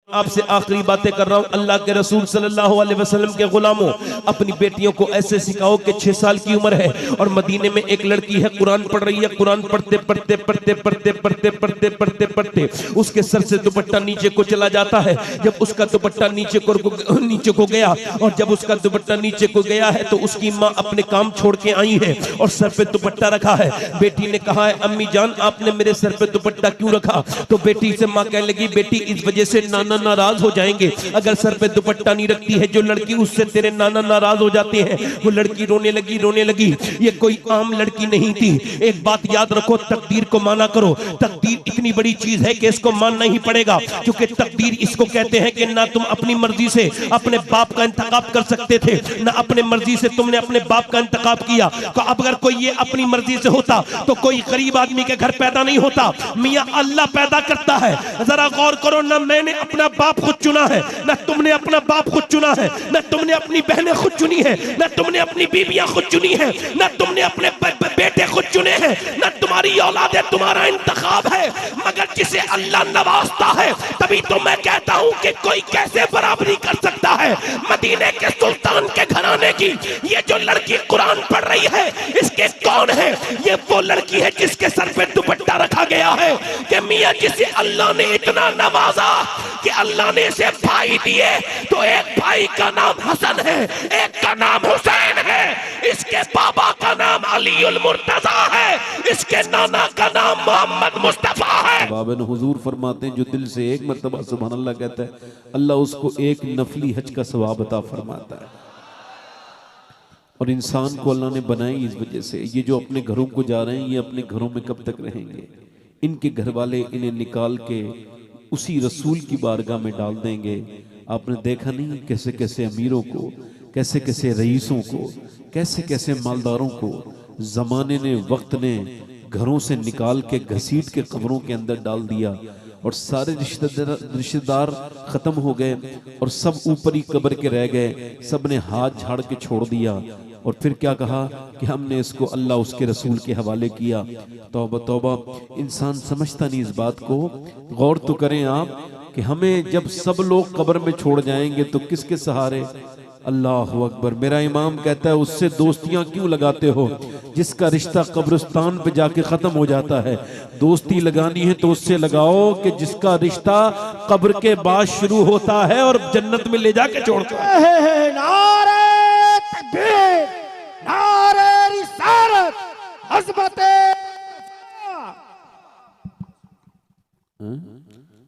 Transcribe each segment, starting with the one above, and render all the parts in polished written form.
आपसे आखिरी बातें कर रहा हूं। अल्लाह के रसूल सल्लल्लाहु अलैहि वसल्लम के गुलामों, अपनी बेटियों को ऐसे सिखाओ कि 6 साल की उम्र है और मदीने में एक लड़की है, कुरान पढ़ रही है। कुरान पढ़ते पढ़ते पढ़ते पढ़ते पढ़ते पढ़ते पढ़ते पढ़ते उसके सर से दुपट्टा नीचे को चला जाता है। जब उसका दुपट्टा नीचे को गया और जब उसका दुपट्टा नीचे को गया है तो उसकी माँ अपने काम छोड़ के आई है और सर पे दुपट्टा रखा है। बेटी ने कहा है, अम्मी जान आपने मेरे सर पे दुपट्टा क्यों रखा? तो बेटी से माँ कहने लगी, बेटी इस वजह से नाना नाराज हो जाएंगे। अगर सर पे दुपट्टा नहीं रखती है जो लड़की, उससे तेरे नाना नाराज हो जाते हैं। वो लड़की रोने लगी। ये कोई आम लड़की नहीं थी। एक बात याद रखो, तकदीर को माना करो। तकदीर इतनी बड़ी चीज है कि इसको मानना ही पड़ेगा, क्योंकि तकदीर इसको कहते हैं कि ना तुम अपनी मर्जी से अपने बाप का इंतखाब कर सकते थे, ना अपने मर्जी से तुमने अपने बाप का इंतखाब किया। तो अब अगर कोई ये अपनी मर्जी से होता तो कोई गरीब आदमी के घर पैदा नहीं होता। मियां अल्लाह पैदा करता है। जरा गौर करो, ना मैंने अपना बाप खुद चुना है, ना तुमने अपना बाप खुद चुना है, ना तुमने अपनी बहनें खुद चुनी है, ना तुमने अपनी बीबियां खुद चुनी है, ना तुमने अपने बेटे खुद चुने हैं, ना तुम्हारी औलादे तुम्हारा इंतखाब है। मगर जिसे अल्लाह नवाजता है, तभी तो मैं कहता हूं कि कोई कैसे बराबरी कर सकता है। मदीने के सुल्तान के घराने की ये जो लड़की कुरान पढ़ रही है, इसके कौन है? ये वो लड़की है जिसके सर पे दुपट्टा रखा गया है। कि मियां जिसे अल्लाह ने इतना नवाजा कि अल्लाह ने इसे भाई दिए, तो एक भाई का नाम हसन है, एक का नाम हुसैन है, इसके बाबा का नाम अली उल मुर्तजा है, इसके नाना का नाम मोहम्मद मुस्तफा है। बाबन हुजूर फरमाते हैं, जो दिल से एक मर्तबा सुभान अल्लाह कहता है, अल्लाह उसको एक नफली हज का सवाब अता फरमाता है। और इंसान को अल्लाह ने बनाई इस वजह से। ये जो अपने घरों को जा रहे हैं, ये अपने घरों में कब तक रहेंगे? इनके घर वाले इन्हें निकाल के उसी रसूल की बारगाह में डाल देंगे। आपने देखा नहीं कैसे कैसे अमीरों को, कैसे कैसे रईसों को, कैसे कैसे मालदारों को जमाने ने, वक्त ने घरों से निकाल के घसीट के कब्रों के अंदर डाल दिया और सारे रिश्तेदार खत्म हो गए और सब ऊपर ही कब्र के रह गए। सब ने हाथ झाड़ के छोड़ दिया और फिर क्या कहा कि हमने इसको अल्लाह उसके रसूल के हवाले किया। तौबा तौबा, इंसान समझता नहीं इस बात को। गौर तो करें आप कि हमें जब सब लोग कब्र में छोड़ जाएंगे तो किसके सहारे? अल्लाह अकबर। मेरा इमाम कहता है, उससे दोस्तियां क्यों लगाते हो जिसका रिश्ता कब्रिस्तान पे जाके खत्म हो जाता है? दोस्ती लगानी है तो उससे लगाओ कि जिसका रिश्ता कब्र के बाद शुरू होता है और जन्नत में ले जाके छोड़ता है। नारे तकबीर, नारे रिसालत, अज़मते।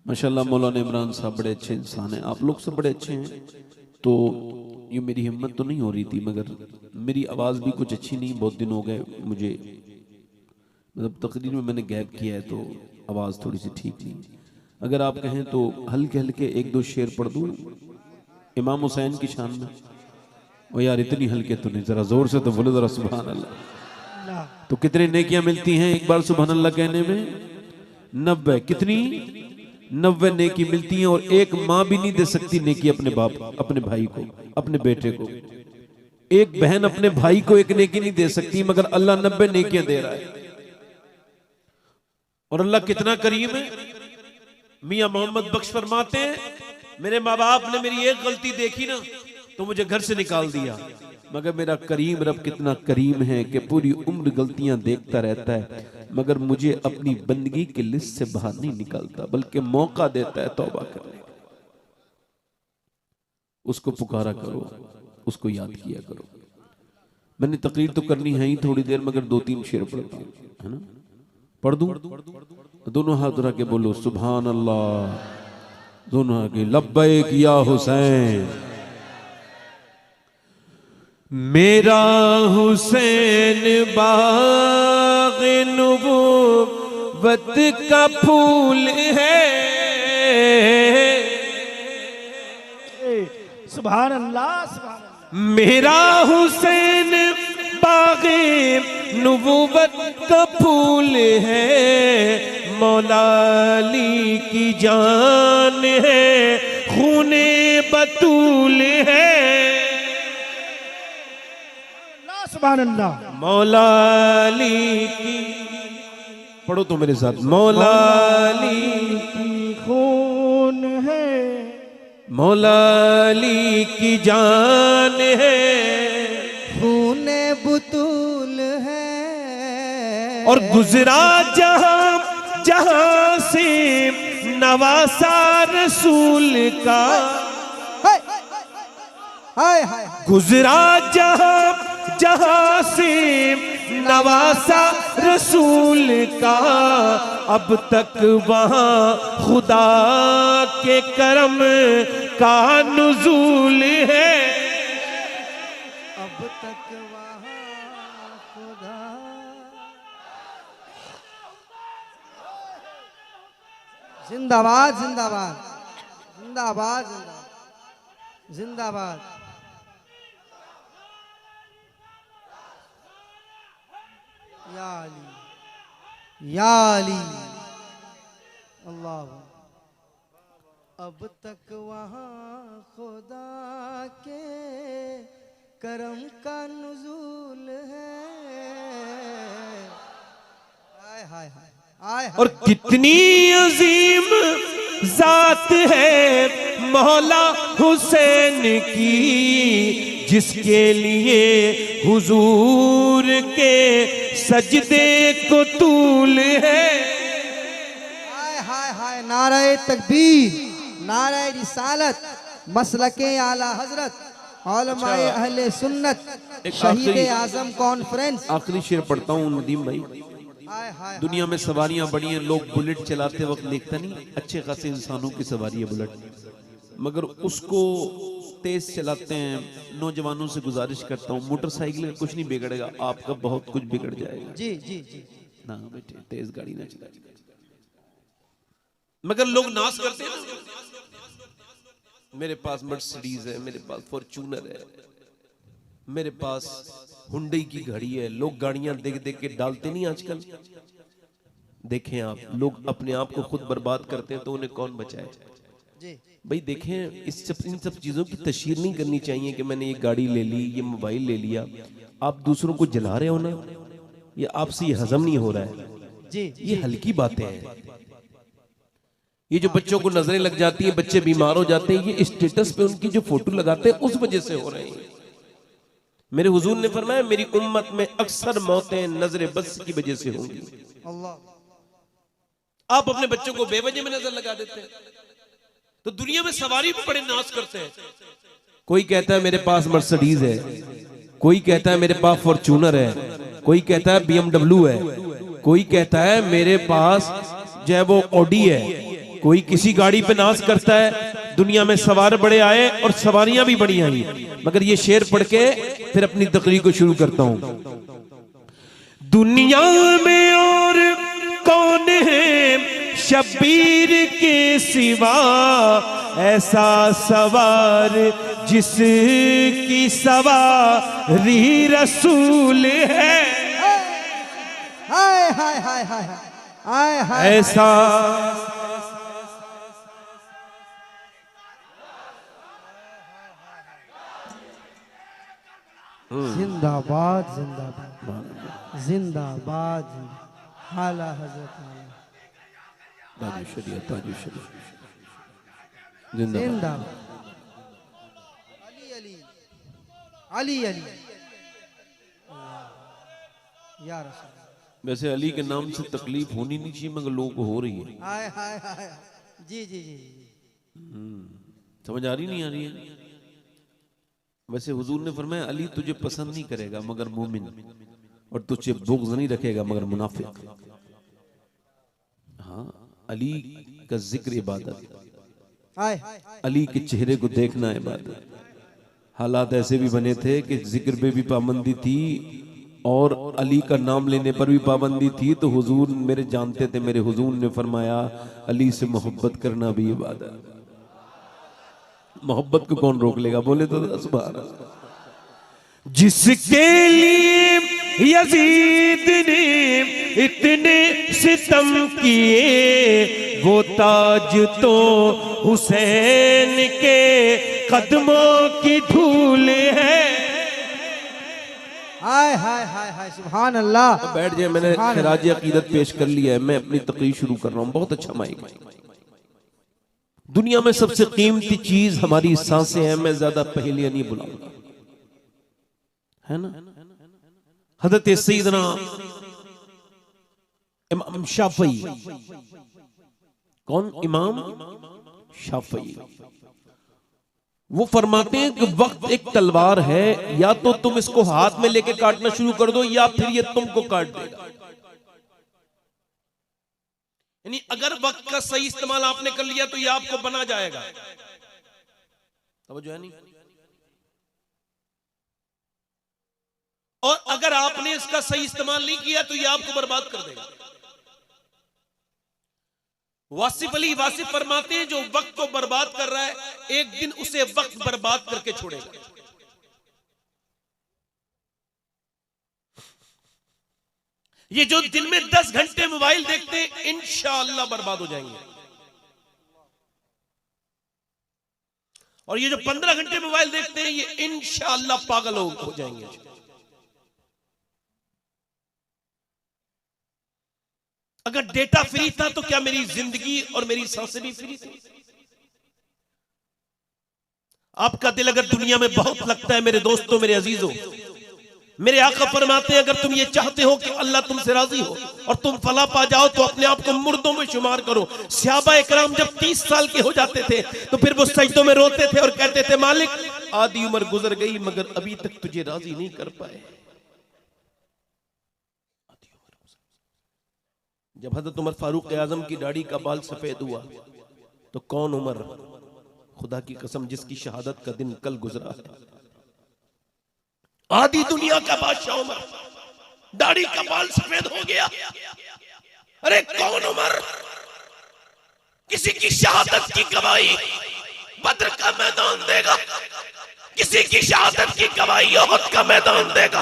माशाल्लाह मौलाना इमरान साहब बड़े अच्छे इंसान हैं, आप लोग सब बड़े अच्छे हैं। तो ये मेरी हिम्मत तो नहीं हो रही थी, मगर मेरी आवाज़ भी कुछ अच्छी नहीं, बहुत दिन हो गए मुझे, मतलब तकरीर में मैंने गैप किया है तो आवाज़ थोड़ी सी ठीक नहीं। अगर आप कहें तो हल्के हल्के एक दो शेर पढ़ दूँ इमाम हुसैन की शान में। ओ यार इतनी हल्के तो नहीं, ज़रा ज़ोर से तो बोलो ज़रा सुभान अल्लाह। तो कितने नेकियां मिलती हैं एक बार सुभान अल्लाह कहने में? 90। कितनी? 90 नेकी मिलती हैं। और एक माँ भी नहीं दे सकती नेकी अपने बाप, अपने भाई को, अपने बेटे को। एक बहन अपने भाई को एक नेकी नहीं दे सकती, मगर अल्लाह 90 नेकियां दे रहा है। और अल्लाह कितना करीम है। मियां मोहम्मद बख्श फरमाते हैं, मेरे माँ बाप ने मेरी एक गलती देखी ना तो मुझे घर से निकाल दिया, मगर मेरा करीम रब कितना करीम है कि पूरी उम्र गलतियां देखता रहता है, मगर मुझे अपनी बंदगी की लिस्ट से बाहर नहीं निकालता, बल्कि मौका देता है तौबा करने का। उसको पुकारा करो, उसको याद किया करो। मैंने तकरीर तो करनी है ही थोड़ी देर, मगर 2-3 शेर पढ़ता हूं, है ना? पढ़ दूं? दोनों हाथ उठा के बोलो सुभान अल्लाह। दोनों आगे लब्बैक या हुसैन। मेरा हुसैन बाग़ नबूवत का फूल है। सुभान अल्लाह, सुभान अल्लाह। मेरा हुसैन बाग़ नबूवत का फूल है। मौला अली की जान है, खूने बतूल है। सुभान अल्लाह। मौला अली की, पढ़ो तो मेरे साथ, मौला अली की खून है। मौला अली की जान है खूने बुतूल है और गुजरा जहां जहां से नवासा रसूल का, हाय हाय हाय गुजरा जहां जहां से नवासा रसूल का, अब तक वहां खुदा के करम का नुज़ूल है। अब तक वहाँ खुदा। जिंदाबाद जिंदाबाद जिंदाबाद जिंदाबाद जिंदाबाद। या अली या अली अल्लाह। अब तक वहाँ खुदा के करम का नुज़ूल है। हाय हाय हाय हाय और कितनी अजीम जात है मौला हुसैन की, जिसके लिए हुजूर के सजदे को तूल है। हाय हाय हाय। नारे तकबीर, नारे रिसालत, मसलके आला हजरत, उलमाए अहले सुन्नत, एक शहीद आखिरी- आजम कॉन्फ्रेंस। आखिरी शेर पढ़ता हूँ नदीम भाई। हाय हाय दुनिया में सवारियां बड़ी हैं, लोग बुलेट चलाते वक्त देखता नहीं, अच्छे खासे इंसानों की सवारी है बुलेट, मगर उसको तेज चलाते हैं। नौजवानों से गुजारिश करता हूँ, मोटरसाइकिल में कुछ नहीं बिगड़ेगा, आपका बहुत कुछ बिगड़ जाएगा। जी जी जी। ना बेटे, तेज गाड़ी ना चला। मगर लोग नाश करते हैं ना, मेरे पास मर्सिडीज है, मेरे पास फॉर्च्यूनर है, मेरे पास हुंडई की घड़ी है। लोग गाड़ियां देख देख के डालते नहीं आजकल। देखें आप, लोग अपने आप को खुद बर्बाद करते हैं तो उन्हें कौन बचाए। जी भाई देखें, इन सब चीजों की तशहीर नहीं करनी चाहिए कि मैंने ये गाड़ी ले ली, ये मोबाइल ले लिया। आप दूसरों को जला रहे हो ना, ये आपसे ये हजम नहीं हो रहा है। जी ये हल्की बातें हैं। ये जो बच्चों को नजरें लग जाती हैं, बच्चे बीमार हो जाते हैं, ये स्टेटस पे उनकी जो फोटो लगाते हैं उस वजह से हो रहे हैं। मेरे हुजूर ने फरमाया, मेरी उम्मत में अक्सर मौतें नजर बस की वजह से होंगी। अल्लाह। आप अपने बच्चों को बेवजह में नजर लगा देते हैं, तो दुनिया में सवारी भी बड़े नाश करते हैं। कोई कहता है मेरे पास मर्सिडीज है, कोई कहता है मेरे पास फॉर्च्यूनर है, कोई कहता है BMW है, कोई कहता है मेरे पास जो है वो ऑडी है, कोई किसी गाड़ी पे नाश करता है। दुनिया में सवार बड़े आए और सवारियां भी बड़ी आई, मगर ये शेर पढ़ के फिर अपनी तकरीर को शुरू करता हूं। दुनिया में और कौन है शब्बीर के सिवा, ऐसा सवार जिसकी सवारी रसूल है। हाय हाय हाय हाय हाय हाय। ऐसा जिंदाबाद जिंदाबाद जिंदाबाद। आला हजरत जिंदाबाद। अली अली अली अली या रसूल। वैसे अली के नाम से तकलीफ होनी नहीं चाहिए, मगर लोगों को हो रही है। हाय हाय हाय। जी जी जी। समझ आ रही नहीं आ रही है। वैसे हुजूर ने फरमाया, अली तुझे पसंद नहीं करेगा मगर मोमिन, और तुझे बुग़्ज़ नहीं रखेगा मगर मुनाफिक। हाँ, अली का जिक्र इबादत, हाय अली के चेहरे को देखना इबादत। हालात ऐसे भी बने थे कि जिक्र पे भी पाबंदी थी और अली का नाम लेने पर भी पाबंदी थी, तो हुजूर मेरे जानते थे। मेरे हुजूर ने फरमाया, अली से मोहब्बत करना भी इबादत। मोहब्बत को कौन रोक लेगा, बोले तो सुभान अल्लाह। जिसके लिए यजीद ने इतने सितम किए, वो ताज तो हुसैन के कदमों की धूल है। हाय हाय हाय हाय। सुभान अल्लाह। बैठ जाए, मैंने खिराज अकीदत पेश कर लिया है, मैं अपनी तकरीर शुरू कर रहा हूँ। बहुत अच्छा माइक। दुनिया में सबसे कीमती चीज हमारी सांसें हैं। मैं ज्यादा पहेलियां नहीं बुलाऊंगा, है ना। हजरत सैयदना इमाम शाफई, कौन? इमाम शाफई, वो फरमाते हैं कि वक्त एक तलवार है, या तो तुम इसको हाथ में लेके काटना शुरू कर दो या फिर ये तुमको काट देगा। यानी अगर वक्त का सही इस्तेमाल आपने कर लिया तो ये आपको बना जाएगा। समझो है नहीं? और अगर आपने इसका सही इस्तेमाल नहीं किया तो ये आपको बर्बाद कर देगा। वासिफ अली वासिफ फरमाते हैं जो वक्त को बर्बाद कर रहा है, एक दिन उसे वक्त बर्बाद करके छोड़ेगा। ये जो दिन में 10 घंटे मोबाइल देखते हैं, इंशाअल्लाह बर्बाद हो जाएंगे। और ये जो 15 घंटे मोबाइल देखते हैं, ये इंशाअल्लाह पागल हो जाएंगे। अगर डेटा फ्री था तो क्या मेरी जिंदगी और मेरी सांसें भी फ्री थी? आपका दिल अगर दुनिया में बहुत लगता है मेरे दोस्तों, मेरे अजीजों, मेरे आका फरमाते हैं अगर तुम ये चाहते हो कि अल्लाह तुमसे राजी हो और तुम फला पा जाओ तो अपने आप को मुर्दों में शुमार करो। सहाबा इकराम जब 30 साल के हो जाते थे तो फिर वो सजदों में रोते थे और कहते थे मालिक आधी उम्र गुजर गई मगर अभी तक तुझे राजी नहीं कर पाए। जब हजरत उमर फारूक आजम की दाढ़ी का बाल सफेद हुआ तो कौन उमर, खुदा की कसम जिसकी शहादत का दिन कल गुजरा है, आधी दुनिया का बादशाह उमर, दाढ़ी का बाल सफेद हो गया। अरे कौन उमर, किसी की शहादत की गवाही बद्र का मैदान देगा, किसी की शहादत की गवाही ओहद का मैदान देगा,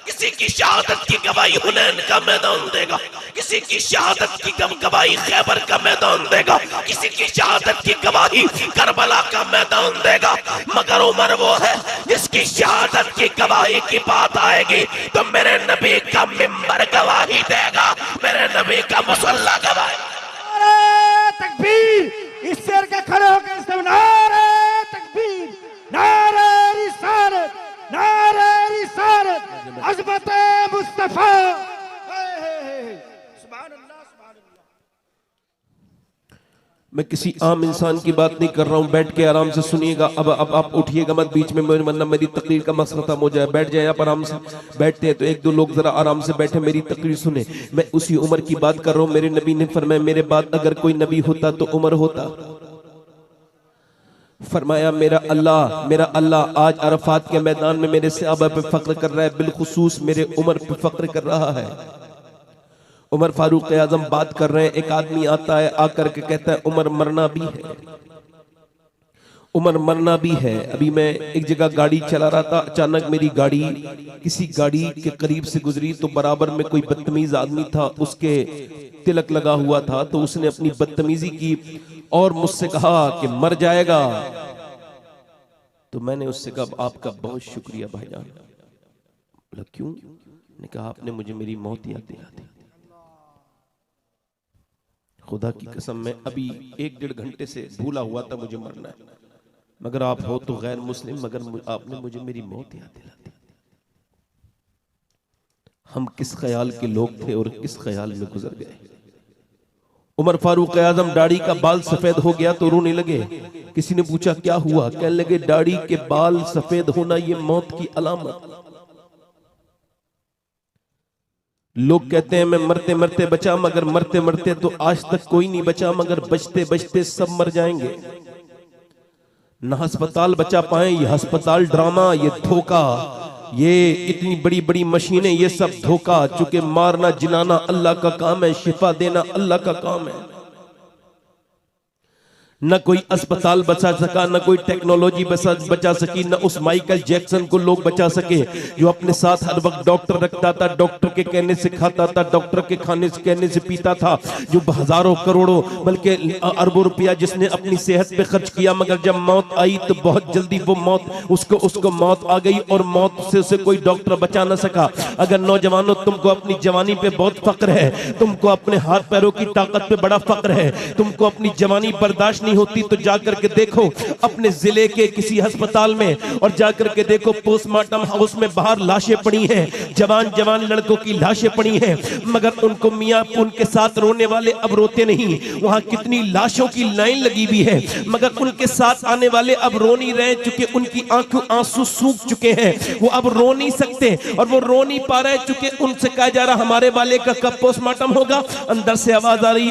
किसी की शहादत की गवाही हुनैन का मैदान देगा, किसी की शहादत की गवाही खैबर का मैदान देगा, किसी की शहादत की गवाही करबला का मैदान देगा। मगर उमर वो है जिसकी शहादत की गवाही की बात आएगी तो मेरे नबी का मिंबर गवाही देगा, मेरे नबी का मुसल्ला गवाही। नारे तकबीर, इस शेर के खड़े होकर सब नारे तकबीर, नारे रिसालत, नारे रिसालत, अज़मत मुस्तफा। सुभान अल्लाह, सुभान अल्लाह। मैं किसी आम इंसान की बात नहीं कर रहा हूं, बैठ के आराम से सुनिएगा। अब आप उठिएगा मत बीच में, वरना मेरी तकरीर का मकसद खत्म हो जाए। बैठ जाए आप आराम से, बैठते हैं तो एक दो लोग जरा आराम से बैठे मेरी तकरीर सुने। मैं उसी उमर की बात कर रहा हूं। मेरे नबी ने फरमाया मेरे बाद अगर कोई नबी होता तो उमर होता। फरमाया मेरा अल्लाह आज अरफात के मैदान में मेरे सहाबा पे फख्र कर रहा है, बिलखुसूस मेरे उमर पे फख्र कर रहा है। उमर फारूक आजम बात कर रहे हैं, एक आदमी आता है आकर के कहता है उमर मरना भी है, उमर मरना भी है। अभी मैं एक जगह गाड़ी चला रहा था, अचानक मेरी गाड़ी किसी गाड़ी के करीब से गुजरी तो बराबर में कोई बदतमीज आदमी था, उसके तिलक लगा हुआ था, तो उसने अपनी बदतमीजी की और मुझसे कहा कि मर जाएगा। तो मैंने उससे कहा आपका बहुत शुक्रिया भाईजान। बोला क्यों? ने कहा आपने मुझे मेरी मौत याद दिला दी। खुदा की कसम मैं अभी 1-1.5 घंटे से भूला हुआ था मुझे मरना है, मगर आप हो तो गैर मुस्लिम, मगर आपने मुझे मेरी मौत याद दिला दी। हम किस ख्याल के लोग थे और किस ख्याल में गुजर गए। उमर फारूक आजम दाढ़ी का बाल सफेद हो गया तो रोने लगे। किसी ने पूछा क्या हुआ? कहने लगे दाढ़ी के बाल सफेद होना ये मौत की अलामत। लोग कहते हैं मैं मरते मरते बचा, मगर मरते मरते तो आज तक कोई नहीं बचा, मगर बचते बचते सब मर जाएंगे। न अस्पताल बचा पाए, ये अस्पताल ड्रामा, ये धोखा, ये इतनी बड़ी बड़ी मशीनें, ये सब धोखा। चूंकि मारना जिलाना अल्लाह का काम है, शिफा देना अल्लाह का काम है। न कोई अस्पताल बचा सका, न कोई टेक्नोलॉजी बचा सकी, न उस माइकल जैक्सन को लोग बचा सके जो अपने साथ हर वक्त डॉक्टर रखता था, डॉक्टर के कहने से खाता था, डॉक्टर के खाने से कहने से पीता था, जो हजारों करोड़ों बल्कि अरबों रुपया जिसने अपनी सेहत पे खर्च किया, मगर जब मौत आई तो बहुत जल्दी वो मौत उसको मौत आ गई और मौत से उसे कोई डॉक्टर बचा ना सका। अगर नौजवानों तुमको अपनी जवानी पे बहुत फक्र है, तुमको अपने हाथ पैरों की ताकत पे बड़ा फक्र है, तुमको अपनी जवानी बर्दाश्त नहीं होती तो जाकर के देखो अपने जिले के किसी अस्पताल में, और जाकर के देखो पोस्टमार्टम हाउस में बाहर लाशें पड़ी हैं, जवान जवान लड़कों की लाशें पड़ी हैं, मगर उनको मियां उनके साथ रोने वाले अब रोते नहीं। वहां कितनी लाशों की लाइन लगी हुई है, मगर उनके साथ आने वाले अब रो नहीं रहे, चूंकि उनकी आंखों आंसू सूख चुके हैं, वो अब रो नहीं सकते और वो रो नहीं पा रहे, चूंकि उनसे कहा जा रहा हमारे वाले का कब पोस्टमार्टम होगा। अंदर से आवाज आ रही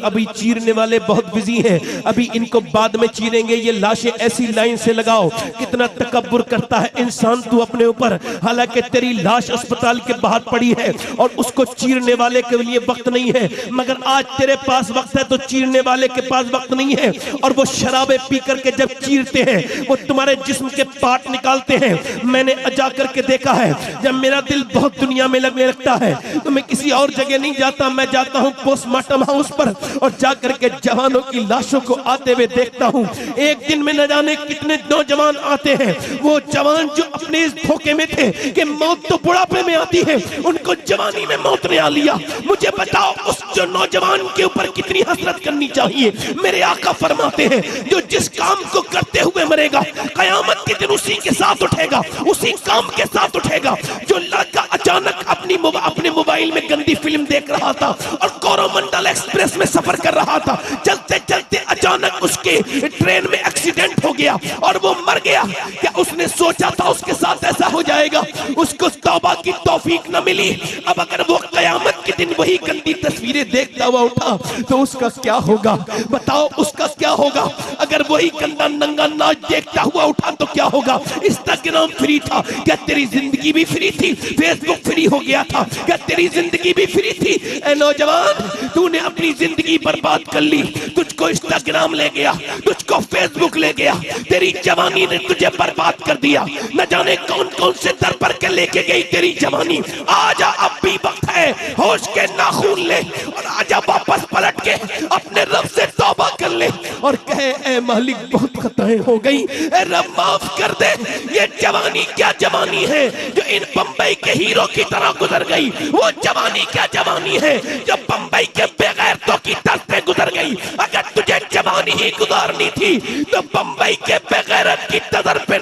अभी चीरने वाले बहुत बिजी हैं, अभी इनको बाद में चीरेंगे, ये लाशें ऐसी लाइन से लगाओ। कितना तकब्बुर करता है इंसान तू अपने ऊपर, हालांकि तेरी लाश अस्पताल के बाहर पड़ी है और उसको चीरने वाले के लिए वक्त नहीं है, मगर आज तेरे पास वक्त है तो चीरने वाले के पास वक्त नहीं है। और वो शराबे पी करके जब चीरते हैं वो तुम्हारे जिस्म के पार्ट निकालते हैं। मैंने जा करके देखा है, जब मेरा दिल बहुत दुनिया में लगने लगता है तो मैं किसी और जगह नहीं जाता, मैं जाता हूं पोस्टमार्टम हाउस पर और जाकर के जवानों की लाशों को आते हुए देखता हूं। एक दिन में न जाने कितने नौजवान आते हैं, वो जवान जो अपने इस धोखे में थे कि मौत तो बुढ़ापे में आती है, उनको जवानी में मौत ने आ लिया। मुझे बताओ उस जो नौजवान के ऊपर कितनी हसरत करनी चाहिए। मेरे आका फरमाते हैं जो जिस काम को करते हुए मरेगा कयामत के दिन उसी के साथ उठेगा, उसी काम के साथ उठेगा। जो लड़का अचानक अपने मोबाइल में गंदी फिल्म देख रहा था और कोरोमंडल एक्सप्रेस में सफर कर रहा था, चलते चलते अचानक उसके ट्रेन में एक्सीडेंट हो गया और वो मर गया। क्या उसने सोचा था उसके साथ ऐसा हो जाएगा? उसको तौबा की तौफीक न मिली। अब अगर वो कयामत के दिन वही गंदी तस्वीरें देखता हुआ उठा तो उसका क्या होगा? बताओ उसका क्या होगा? अगर वही गंदा नंगा नाच देखता हुआ उठा तो क्या होगा? इंस्टाग्राम फ्री था, क्या तेरी जिंदगी भी फ्री थी? फेसबुक फ्री हो गया था, क्या तेरी जिंदगी भी फ्री थी? ए नौजवान, तूने अपनी जिंदगी बर्बाद कर ली। तुझको इंस्टाग्राम ले गया, तुझको फेसबुक ले गया, तेरी जवानी ने तुझे बर्बाद कर दिया। न जाने कौन कौन से दर पर के लेके गई तेरी जवानी। आजा, अब भी वक्त है, होश के नाखून ले और आजा वापस पलट के अपने रब से तौबा कर ले और कहे ए मालिक बहुत खताएं हो गई, ए रब माफ कर दे। ये जवानी क्या जवानी है जो इन बंबई के हीरो की तरह गुजर गई? वो जवानी क्या जवानी है जो बंबई के बेगैरतों की तरफ पे गुजर गई? अगर तुझे जवानी ही गुजारनी थी तो बंबई के बेगैरत की तरफ पे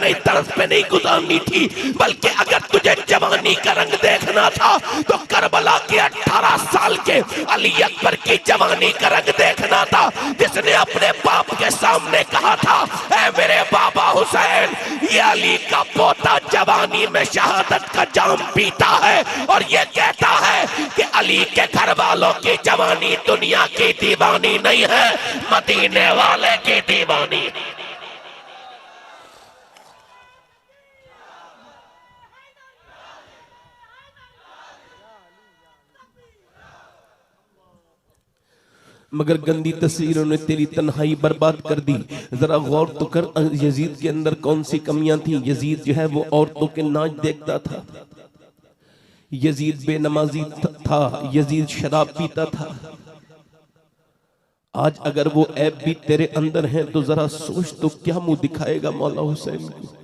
नहीं गुजारनी थी, बल्कि अगर तुझे जवानी का रंग देखना था तो करबला के 18 साल के अली अकबर की जवानी का रंग देखना था, जिसने अपने बाप के सामने कहा था ऐ मेरे बाबा हुसैन, ये अली का पोता जवानी में शहादत का जाम पीता है और ये कहता है कि अली के घर वालों की जवानी दुनिया की दीवानी नहीं है, मदीने वाले की दीवानी। मगर गंदी तस्वीरों ने तेरी तन्हाई बर्बाद कर दी। जरा गौर तो कर यजीद के अंदर कौन सी कमियां थी। यजीद जो है वो औरतों के नाच देखता था, यजीद बेनमाजी था, यजीद शराब पीता था। आज अगर वो ऐब भी तेरे अंदर है तो जरा सोच तो क्या मुंह दिखाएगा मौला हुसैन को।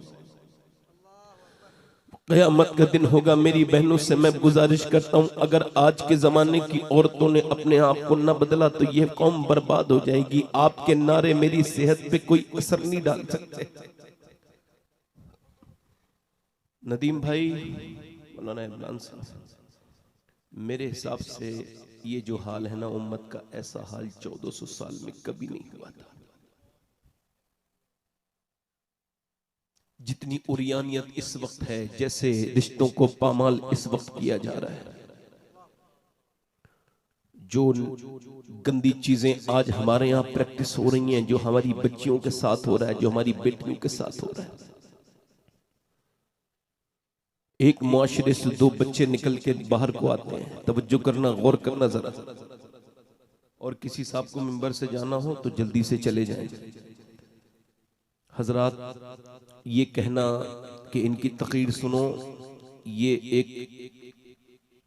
क़यामत का दिन होगा। मेरी बहनों से मैं गुजारिश करता हूं, अगर आज के जमाने की औरतों ने अपने आप को न बदला तो यह कौम बर्बाद हो जाएगी। आपके नारे मेरी सेहत पे कोई असर नहीं डाल सकते। नदीम भाई, मौलाना इमरान साहब, मेरे हिसाब से ये जो हाल है ना उम्मत का, ऐसा हाल 1400 साल में कभी नहीं हुआ था। जितनी उरियानियत इस वक्त है, जैसे रिश्तों को पामाल इस वक्त किया जा रहा है, जो गंदी चीजें आज हमारे यहाँ प्रैक्टिस हो रही हैं, जो हमारी बच्चियों के साथ हो रहा है, जो हमारी बेटियों के साथ हो रहा है। एक मुआशरे से दो बच्चे निकल के बाहर को आते हैं, तवज्जो करना, गौर करना जरा। और किसी साहब को मिंबर से जाना हो तो जल्दी से चले जाएं। हजरात, ये कहना कि इनकी तकरीर सुनो, ये एक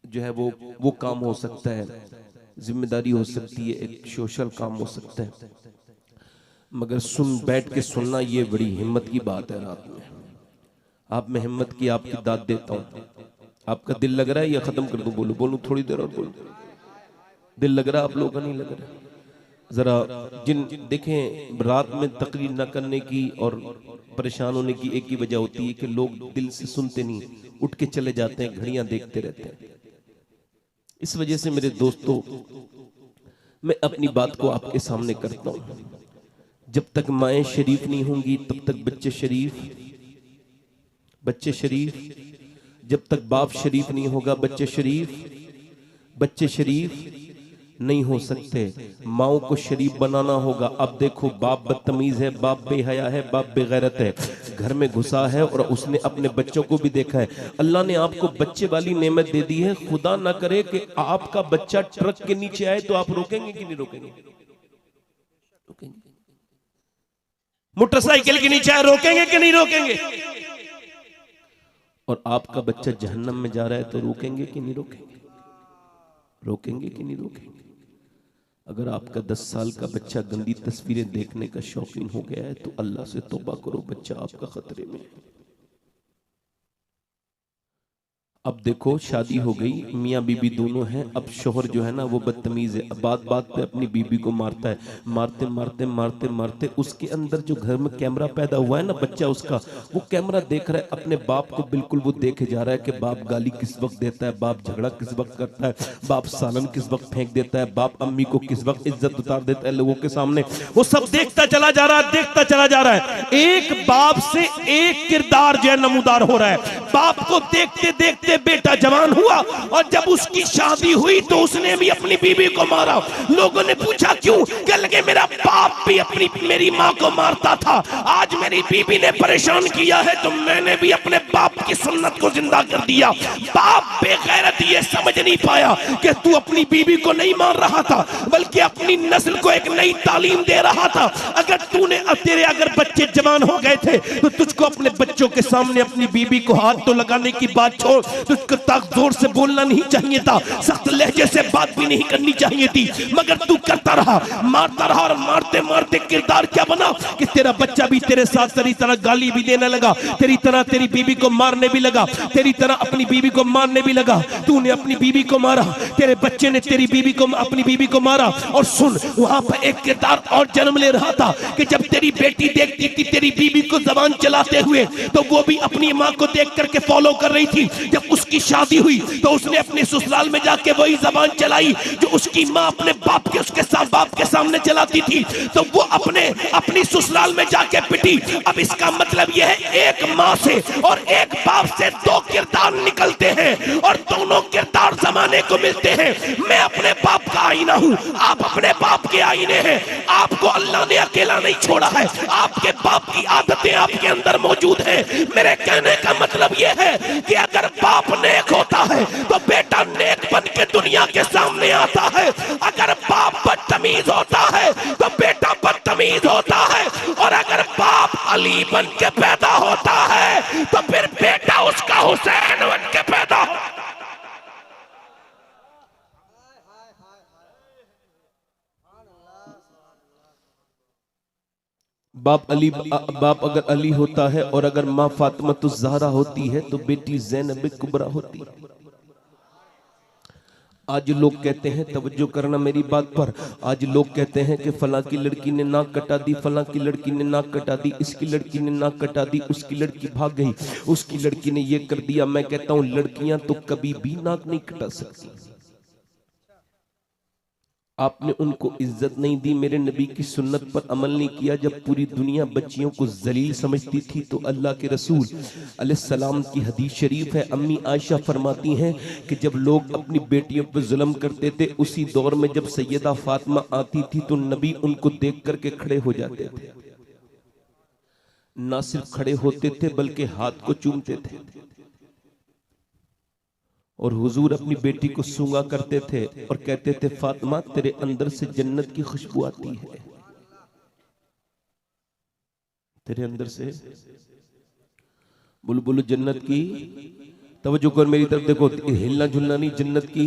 जो है वो काम हो सकता है, जिम्मेदारी हो सकती है, एक सोशल काम हो सकता है, मगर बैठ के सुनना ये बड़ी हिम्मत की बात है। रात में आप में हिम्मत की आपकी दाद देता हूँ। आपका दिल लग रहा है या खत्म कर दूं? बोलूं थोड़ी देर और बोलूं? दिल लग रहा है आप लोगों का? नहीं लग रहा? जरा जिन देखें, रात में तकरीर न करने की और परेशान होने की एक ही वजह होती है कि लोग दिल से सुनते नहीं, उठ के चले जाते हैं, घड़ियां देखते रहते हैं। इस वजह से मेरे दोस्तों, मैं अपनी बात को आपके सामने करता हूं। जब तक माएँ शरीफ नहीं होंगी तब तक बच्चे शरीफ, जब तक बाप शरीफ नहीं होगा बच्चे शरीफ नहीं हो सकते। माओ को शरीफ बनाना होगा। अब देखो, बाप बदतमीज है, बाप बेहया है, बाप बेगैरत है, घर में घुसा है और उसने अपने बच्चों को भी देखा है। अल्लाह ने आपको बच्चे वाली नेमत दे दी है। खुदा ना करे कि आपका बच्चा ट्रक के नीचे आए तो आप रोकेंगे कि नहीं रोकेंगे? मोटरसाइकिल के नीचे आए रोकेंगे कि नहीं रोकेंगे? और आपका बच्चा जहन्नम में जा रहा है तो रोकेंगे कि नहीं रोकेंगे? रोकेंगे कि नहीं रोकेंगे? अगर आपका 10 साल का बच्चा गंदी तस्वीरें देखने का शौकीन हो गया है तो अल्लाह से तौबा करो, बच्चा आपका खतरे में है। अब देखो, शादी हो गई, मियाँ बीबी दोनों हैं। अब शोहर जो है ना वो बदतमीज है, बात बात पे अपनी बीबी को मारता है। मारते मारते मारते मारते उसके अंदर जो घर में कैमरा पैदा हुआ है ना बच्चा, उसका वो कैमरा देख रहा है अपने बाप को। बिल्कुल वो देखे जा रहा है कि बाप गाली किस वक्त देता है, बाप झगड़ा किस वक्त करता है, बाप सालन किस वक्त फेंक देता है, बाप अम्मी को किस वक्त इज्जत उतार देता है लोगों के सामने। वो सब देखता चला जा रहा है, देखता चला जा रहा है। एक बाप से एक किरदार जो है नमूदार हो रहा है। बाप को देखते देखते बेटा जवान हुआ और जब उसकी शादी हुई तो उसने भी अपनी बीबी को मारा। लोगों ने पूछा क्यों? कह लगे मेरा बाप भी मेरी माँ को मारता था, आज मेरी बीबी ने परेशान किया है तो मैंने भी अपने बाप की सुन्नत को जिंदा कर दिया। बाप बेगैरत ये समझ नहीं पाया कि तू अपनी बीबी को नहीं मार रहा था बल्कि अपनी नस्ल को एक नई तालीम दे रहा था। अगर तूने तेरे अगर बच्चे जवान हो गए थे तो तुझको अपने बच्चों के सामने अपनी बीबी को हाथ तो लगाने की बात छोड़, तुझको ताक जोर से बोलना नहीं चाहिए था, सख्त लहजे से बात भी नहीं करनी चाहिए थी, मगर तू करता रहा, मारता रहा। और मारते मारते किरदार क्या बना कि तेरा बच्चा भी तेरे साथ तेरी तरह गाली भी देने लगा, तेरी तरह तेरी बीबी को मारने भी लगा, तेरी तरह अपनी बीबी को मारने भी लगा। तूने अपनी बीबी को मारा, तेरे बच्चे ने तेरी बीबी को अपनी बीबी को मारा। और सुन, वहां पर एक किरदार और जन्म ले रहा था कि जब तेरी बेटी देखती थी तेरी बीबी को जबान चलाते हुए तो वो भी अपनी माँ को देख करके फॉलो कर रही थी। जब उसकी शादी हुई तो उसने अपने ससुराल में जाके वही जबान चलाई जो उसकी माँ अपने बाप के बाप के सामने चलाती थी, तो वो अपनी ससुराल में जाके पिटी। अब इसका मतलब यह है एक माँ से और एक बाप से दो किरदार निकलते हैं और दोनों किरदार जमाने को मिलते हैं। मैं अपने बाप का आईना हूँ, आप अपने बाप के आईने हैं। आपको अल्लाह ने अकेला नहीं छोड़ा है, आपके बाप की आदतें आपके अंदर मौजूद हैं। मेरे कहने का मतलब यह है कि अगर बाप नेक होता है तो बेटा नेक बन के दुनिया के सामने आता है। अगर बाप बदतमीज होता है तो बेटा बदतमीज होता है। और अगर बाप अली बन के पैदा होता है तो फिर बेटा उसका हुसैन बन के पैदा होता है। बाप अगर अली होता है और अगर माँ फातिमा ज़हरा होती है तो बेटी ज़ैनब कुबरा होती है। आज लोग कहते हैं, तवज्जो करना मेरी बात पर, आज लोग कहते हैं कि फलां की लड़की ने नाक कटा दी, फलां की लड़की ने नाक कटा दी, इसकी लड़की ने नाक कटा दी, उसकी लड़की भाग गई, उसकी लड़की ने ये कर दिया। मैं कहता हूं लड़कियां तो कभी भी नाक नहीं कटा सकती। आपने उनको इज्जत नहीं दी, मेरे नबी की सुन्नत पर अमल नहीं किया। जब पूरी दुनिया बच्चियों को जलील समझती थी तो अल्लाह के रसूल अलैहिस्सलाम की हदीस शरीफ है, अम्मी आयशा फरमाती हैं कि जब लोग अपनी बेटियों पर जुल्म करते थे, उसी दौर में जब सैयदा फातिमा आती थी तो नबी उनको देख करके खड़े हो जाते थे। ना सिर्फ खड़े होते थे बल्कि हाथ को चूमते थे और हुजूर अपनी बेटी को सूंघा करते थे और कहते थे, फातिमा तेरे अंदर से जन्नत की खुशबू आती है, तेरे अंदर से बुलबुल जन्नत की। तवज्जो कर मेरी तरफ देखो, हिलना झुलना नहीं, जन्नत की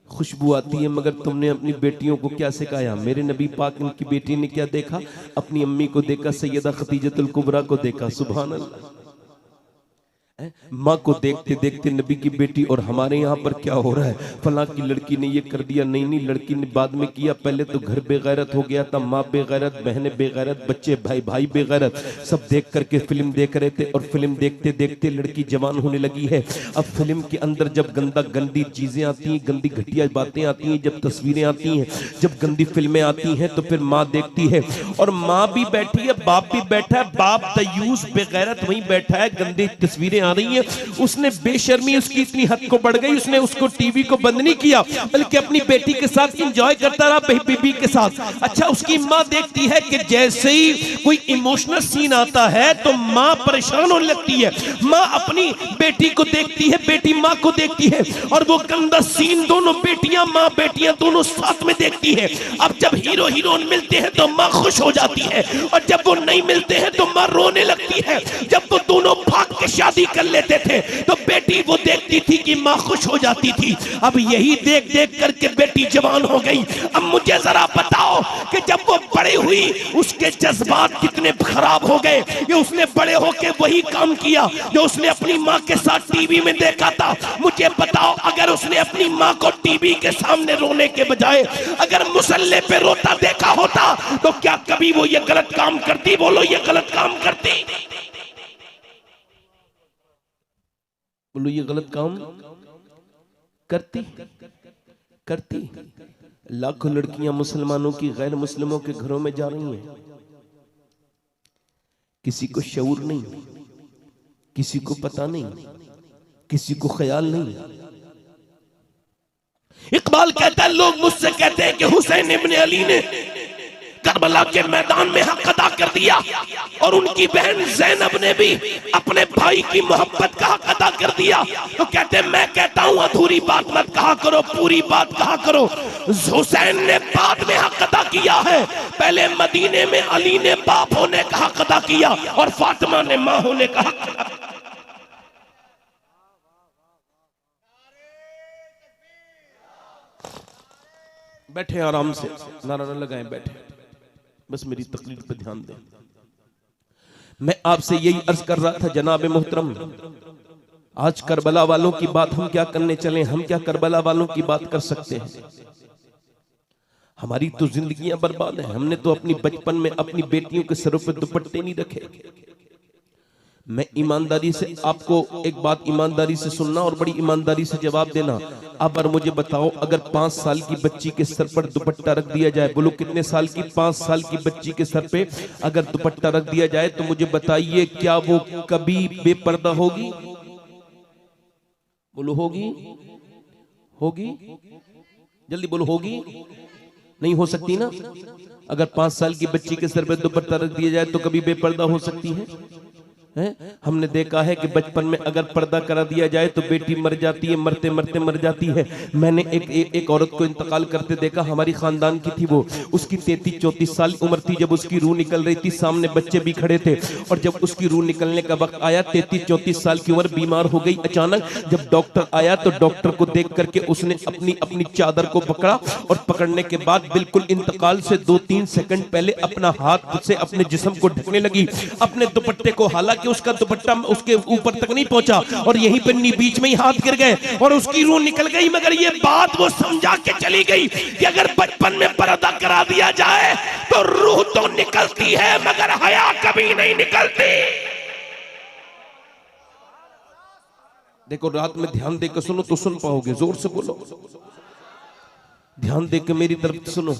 खुशबू आती है। मगर तुमने अपनी बेटियों को क्या सिखाया? मेरे नबी पाक की बेटी ने क्या देखा? अपनी अम्मी को देखा, सैयदा खदीजतुल कुबरा को देखा। सुभान अल्लाह। माँ को देखते देखते नबी की बेटी, और हमारे यहाँ पर क्या हो रहा है, फलां की लड़की ने ये कर दिया, नहीं लड़की ने बाद में किया, पहले तो घर बेगैरत हो गया था, माँ बेगैरत, बहनें बेगैरत, बच्चे भाई बेगैरत, सब देख करके फिल्म देख रहे थे। और फिल्म देखते देखते लड़की जवान होने लगी है। अब फिल्म के अंदर जब गंदी चीजें आती हैं, गंदी घटिया बातें आती हैं, जब तस्वीरें आती हैं, जब गंदी फिल्में आती हैं, तो फिर माँ देखती है, और माँ भी बैठी है, बाप भी बैठा है, बाप दयूस बेगैरत वहीं बैठा है, गंदी तस्वीरें आ रही है। उसने बेशर्मी उसकी इतनी हद को बढ़ गई, उसने उसको टीवी को बंद नहीं किया, बल्कि अपनी बेटी के साथ एंजॉय करता रहा, बीबी के साथ। अच्छा, उसकी माँ देखती है कि जैसे ही कोई इमोशनल सीन आता है तो माँ परेशान होने लगती है। माँ अपनी बेटी को देखती है, बेटी माँ को देखती है, और वो गंदा सीन दोनों बेटियां, माँ बेटियां दोनों साथ में देखती है। अब जब हीरो हीरोइन मिलते हैं तो माँ खुश हो जाती है, और जब वो नहीं मिलते हैं तो माँ रोने लगती है। जब वो दोनों भाग के शादी कर लेते थे तो बेटी वो देखती थी कि माँ खुश हो जाती थी। अब यही देख देख करके बेटी जवान हो गई। अब मुझे जरा बताओ कि जब वो बड़ी हुई उसके जज्बात कितने खराब हो गए। ये उसने बड़े होके वही काम किया जो उसने अपनी माँ के साथ टीवी में देखा था। मुझे बताओ, अगर उसने अपनी माँ को टीवी के सामने रोने के बजाय अगर मुसल्ले पे रोता देखा होता तो क्या कभी वो ये गलत काम करती? बोलो, ये गलत काम करती? बोलो, ये गलत काम करती? लाखों लड़कियां मुसलमानों की गैर मुस्लिमों के घरों में जा रही हैं। किसी को शऊर नहीं, किसी को पता नहीं, किसी को ख्याल नहीं। इकबाल कहता है, लोग मुझसे कहते हैं कि हुसैन इब्ने अली ने करबला के मैदान में हक अदा कर दिया, और उनकी बहन ज़ैनब ने भी अपने भाई की मोहब्बत का हक अदा कर दिया। तो कहते हैं, मैं कहता हूं अधूरी बात मत कहा करो, पूरी बात कहा करो। हुसैन ने बाद में हक अदा किया है, पहले मदीने में अली ने बाप होने का हक अदा किया और फातिमा ने मां होने का हक अदा किया। बैठे आराम से, नारा न लगाएं, बैठे, बस मेरी तकरीर पे ध्यान दें। मैं आपसे यही अर्ज कर रहा था जनाब मोहतरम, आज करबला वालों की बात हम क्या करने चले? हम क्या करबला वालों की बात कर सकते हैं? हमारी तो जिंदगियां बर्बाद हैं। हमने तो अपनी बचपन में अपनी बेटियों के सरों पे दुपट्टे नहीं रखे। मैं ईमानदारी से आपको एक बात ईमानदारी से सुनना और बड़ी ईमानदारी से जवाब देना। अब और मुझे बताओ, अगर 5 साल की बच्ची के सर पर दुपट्टा रख दिया जाए, बोलो कितने साल की? 5 साल की बच्ची के सर पे अगर दुपट्टा रख दिया जाए तो मुझे बताइए, क्या वो कभी बेपर्दा होगी? बोलो, होगी? जल्दी बोलो, होगी? नहीं हो सकती ना। अगर 5 साल की बच्ची के सर पे दुपट्टा रख दिया जाए तो कभी बेपर्दा हो सकती है? हमने देखा है कि बचपन में अगर पर्दा करा दिया जाए तो बेटी मर जाती है, मरते मरते मर जाती है। मैंने एक औरत को इंतकाल करते देखा, हमारी खानदान की थी वो, उसकी 33-34 साल उम्र थी जब उसकी रूह निकल रही थी, सामने बच्चे भी खड़े थे, और जब उसकी रूह निकलने का वक्त आया, 33-34 साल की उम्र, बीमार हो गई अचानक। जब डॉक्टर आया तो डॉक्टर को देख करके उसने अपनी चादर को पकड़ा, और पकड़ने के बाद बिल्कुल इंतकाल से 2-3 सेकंड पहले अपना हाथ से अपने जिस्म को ढकने लगी, अपने दुपट्टे को, हालांकि उसका दुपट्टा उसके ऊपर तक नहीं पहुंचा, और यहीं पर बीच में ही हाथ गिर गए और उसकी रूह निकल गई। मगर ये बात वो समझा के चली गई कि अगर बचपन में पर्दा करा दिया जाए तो रूह तो निकलती है मगर हया कभी नहीं निकलती। देखो, रात में ध्यान देकर सुनो तो सुन पाओगे, जोर से बोलो, ध्यान देकर मेरी तरफ सुनो।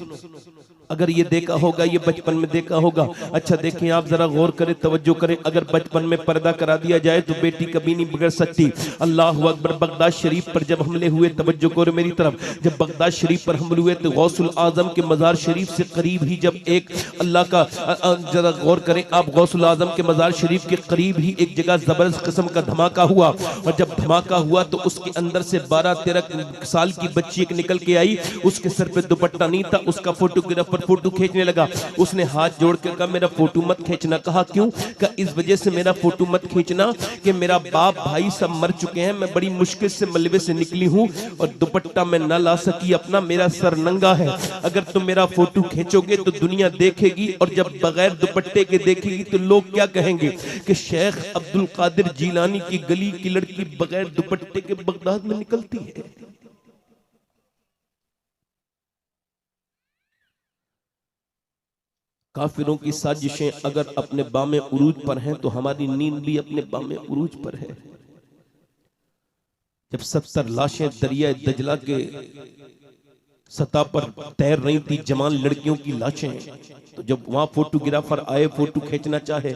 अगर ये देखा होगा, ये बचपन में देखा होगा। अच्छा देखें, आप जरा गौर करें, तवज्जो करें। अगर बचपन में पर्दा करा दिया जाए तो बेटी कभी नहीं बिगड़ सकती। अल्लाह अकबर। बगदाद शरीफ पर जब हमले हुए, तवज्जो करो मेरी तरफ, जब बगदाद शरीफ पर हमले हुए तो गौसुल आजम के मजार शरीफ से करीब ही जब एक अल्लाह का, जरा गौर करें आप, गौसुल आजम के मजार शरीफ के करीब ही एक जगह जबरदस्त किस्म का धमाका हुआ, और जब धमाका हुआ तो उसके अंदर से 12-13 साल की बच्ची एक निकल के आई। उसके सर पे दुपट्टा नहीं था, उसका फोटोग्राफर फोटो खींचने लगा। उसने हाथ जोड़ के कहा मेरा फोटो मत खींचना। कहा क्यों? कहा इस वजह से मेरा फोटो मत खींचना कि मेरा बाप भाई सब मर चुके हैं, मैं बड़ी मुश्किल से मलबे से निकली हूं और दुपट्टा मैं ना ला सकी अपना, मेरा सर नंगा है। अगर तुम मेरा फोटो खींचोगे तो दुनिया देखेगी और जब बगैर दुपट्टे के देखेगी तो लोग क्या कहेंगे कि शेख अब्दुल कादिर जीलानी की गली की लड़की बगैर दुपट्टे के बगदाद में निकलती है। काफिरों की साजिशें अगर अपने बामे उरूज पर हैं तो हमारी नींद भी अपने बामे उरूज पर है। जब 70 लाशें दरिया दजला के सतह पर तैर रही थी, जवान लड़कियों की लाशें, तो जब वहां फोटोग्राफर आए फोटो खींचना चाहे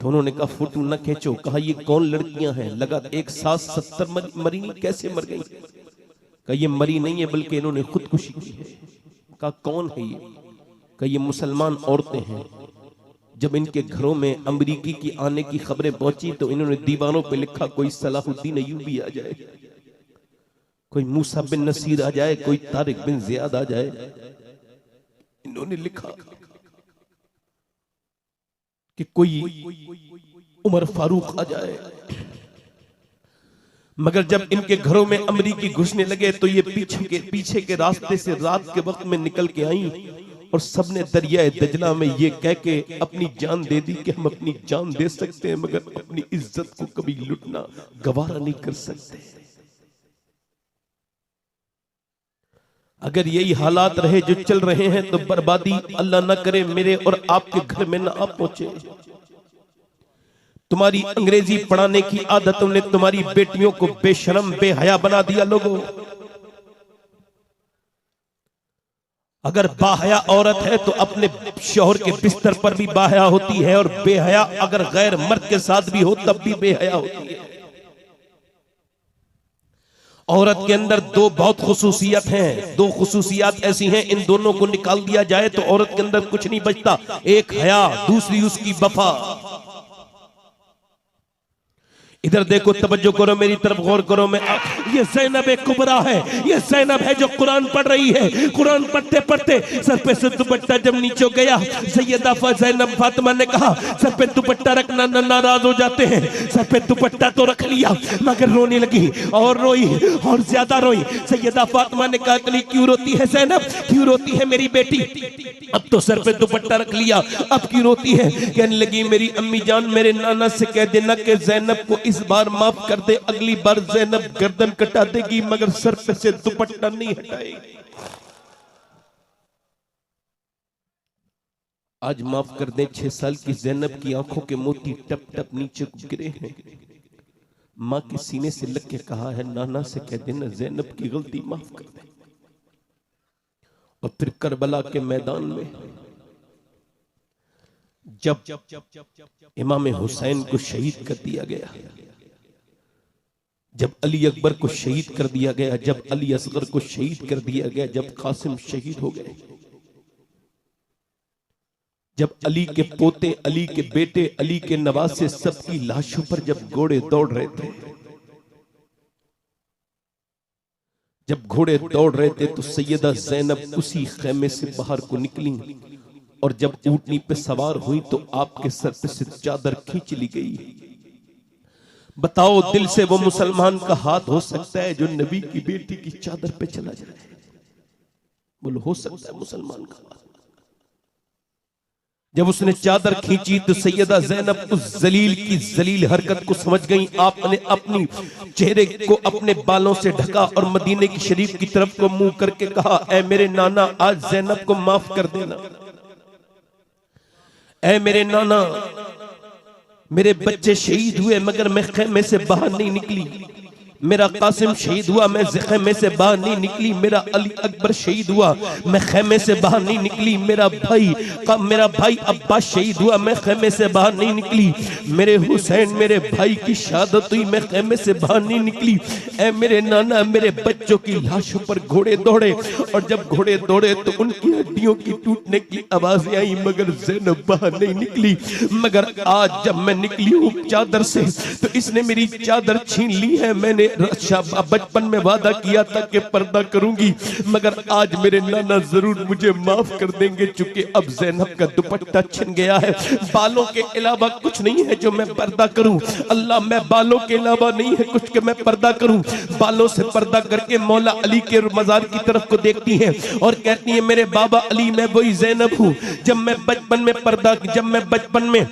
तो उन्होंने कहा फोटो न खींचो। कहा ये कौन लड़कियां हैं? लगा एक साथ 70 मरी नहीं, कैसे मर गई? कहा ये मरी नहीं है बल्कि इन्होंने खुदकुशी की है। कहा कौन है ये? कहा ये मुसलमान औरतें हैं। जब इनके घरों में अमरीकी की आने की खबरें पहुंची तो इन्होंने दीवारों पे लिखा कोई सलाहुद्दीन अय्यूबी आ जाए, कोई मूसा बिन नसीर आ जाए, कोई तारिक बिन जियाद आ जाए। इन्होंने लिखा कि कोई उमर फारूक आ जाए। मगर जब इनके घरों में अमरीकी घुसने लगे तो ये पीछे के रास्ते से रात के वक्त में निकल के आई और सबने दरियाए दजला में ये कह के अपनी जान दे दी कि हम अपनी जान दे सकते हैं मगर अपनी इज्जत को कभी लुटना गवारा नहीं कर सकते। अगर यही हालात रहे जो चल रहे हैं तो बर्बादी अल्लाह ना करे मेरे और आपके घर में ना आ पहुंचे। तुम्हारी अंग्रेजी पढ़ाने की आदतों ने तुम्हारी बेटियों को बेशरम बेहया बना दिया। लोगों, अगर बाहया औरत है तो अपने शौहर के बिस्तर पर भी बाहया होती है और बेहया अगर गैर मर्द के साथ भी हो तब भी बेहया होती है। औरत के अंदर दो बहुत खुसूसियत हैं, दो खुसूसियात ऐसी हैं, इन दोनों को निकाल दिया जाए तो औरत के अंदर कुछ नहीं बचता। एक हया, दूसरी उसकी वफा। इधर देखो, तवज्जो करो, मेरी तरफ गौर करो। मैं ये ज़ैनब कुबरा है, ये ज़ैनब है जो कुरान पढ़ रही है। कुरान पढ़ते पढ़ते सर पे से दुपट्टा जब नीचे गया, सैयदा ज़ैनब फातिमा ने कहा सर पे दुपट्टा रखना नाराज हो जाते हैं। सर पे दुपट्टा तो रख लिया मगर रोने लगी और रोई और ज्यादा रोई। सैयदा फातिमा ने कहा क्यों रोती है ज़ैनब, क्यों रोती है मेरी बेटी? अब तो सर पे दुपट्टा रख लिया, अब क्यों रोती है? कहने लगी मेरी अम्मी जान मेरे नाना से कह देना कि ज़ैनब को इस बार माफ कर दे, अगली बार ज़ैनब गर्दन कटा देगी मगर सर पे से दुपट्टा नहीं हटाएगी। आज माफ कर दे, 6 साल की ज़ैनब की आंखों के मोती टप टप नीचे गिरे हैं। मां के सीने से लग के कहा है नाना से कह देना ज़ैनब की गलती माफ कर दे। और फिर करबला के मैदान में जब इमाम हुसैन को शहीद कर दिया गया, जब अली अकबर को शहीद कर दिया गया, जब अली असगर को शहीद कर दिया गया, जब कासिम शहीद हो गए, जब अली के पोते, अली के बेटे, अली के नवासे सबकी लाशों पर जब घोड़े दौड़ रहे थे, जब घोड़े दौड़ रहे थे तो सैयदा ज़ैनब उसी खेमे से बाहर को निकली और जब ऊंटनी पे सवार हुई तो आपके सर पे से चादर खींच ली गई। बताओ दिल से वो मुसलमान का हाथ हो सकता है जो नबी की बेटी की चादर पे चला जाए? बोलो हो सकता है मुसलमान का हाथ? जब उसने चादर खींची तो सैयदा ज़ैनब उस जलील की जलील हरकत को समझ गई। आपने अपनी चेहरे को अपने बालों से ढका और मदीने की शरीफ की तरफ को मुंह करके कहा ऐ मेरे नाना आज ज़ैनब को माफ कर देना। ऐ मेरे नाना, मेरे बच्चे शहीद हुए मगर मैं खैमे से बाहर नहीं निकली। मेरा कासिम शहीद हुआ, मैं खैमे से बाहर नहीं निकली। मेरा अली अकबर शहीद हुआ, मैं खैमे से बाहर नहीं निकली। मेरा भाई अब्बास शहीद हुआ, मैं खैमे से बाहर नहीं निकली। मेरे हुसैन मेरे भाई की शहादत हुई, मैं खैमे से बाहर नहीं निकली। ऐ मेरे नाना, मेरे बच्चों की लाशों पर घोड़े दौड़े और जब घोड़े दौड़े तो उनकी हड्डियों की टूटने की आवाजें आई मगर ज़ैनब बाहर नहीं निकली। मगर आज जब मैं निकली हूँ चादर से तो इसने मेरी चादर छीन ली है। मैंने बचपन में वादा किया था कि पर्दा करूंगी, मगर आज मेरे नाना जरूर मुझे माफ कर देंगे, चूंकि अब ज़ैनब का दुपट्टा छिन गया है। बालों के अलावा कुछ नहीं है जो मैं पर्दा करूं। अल्लाह, मैं बालों के अलावा नहीं है कुछ कि मैं पर्दा करूं। बालों से पर्दा करके मौला अली के मजार की तरफ को देखती हैं और कहती हैं, मेरे बाबा अली, मैं वही ज़ैनब हूं। जब मैं बचपन में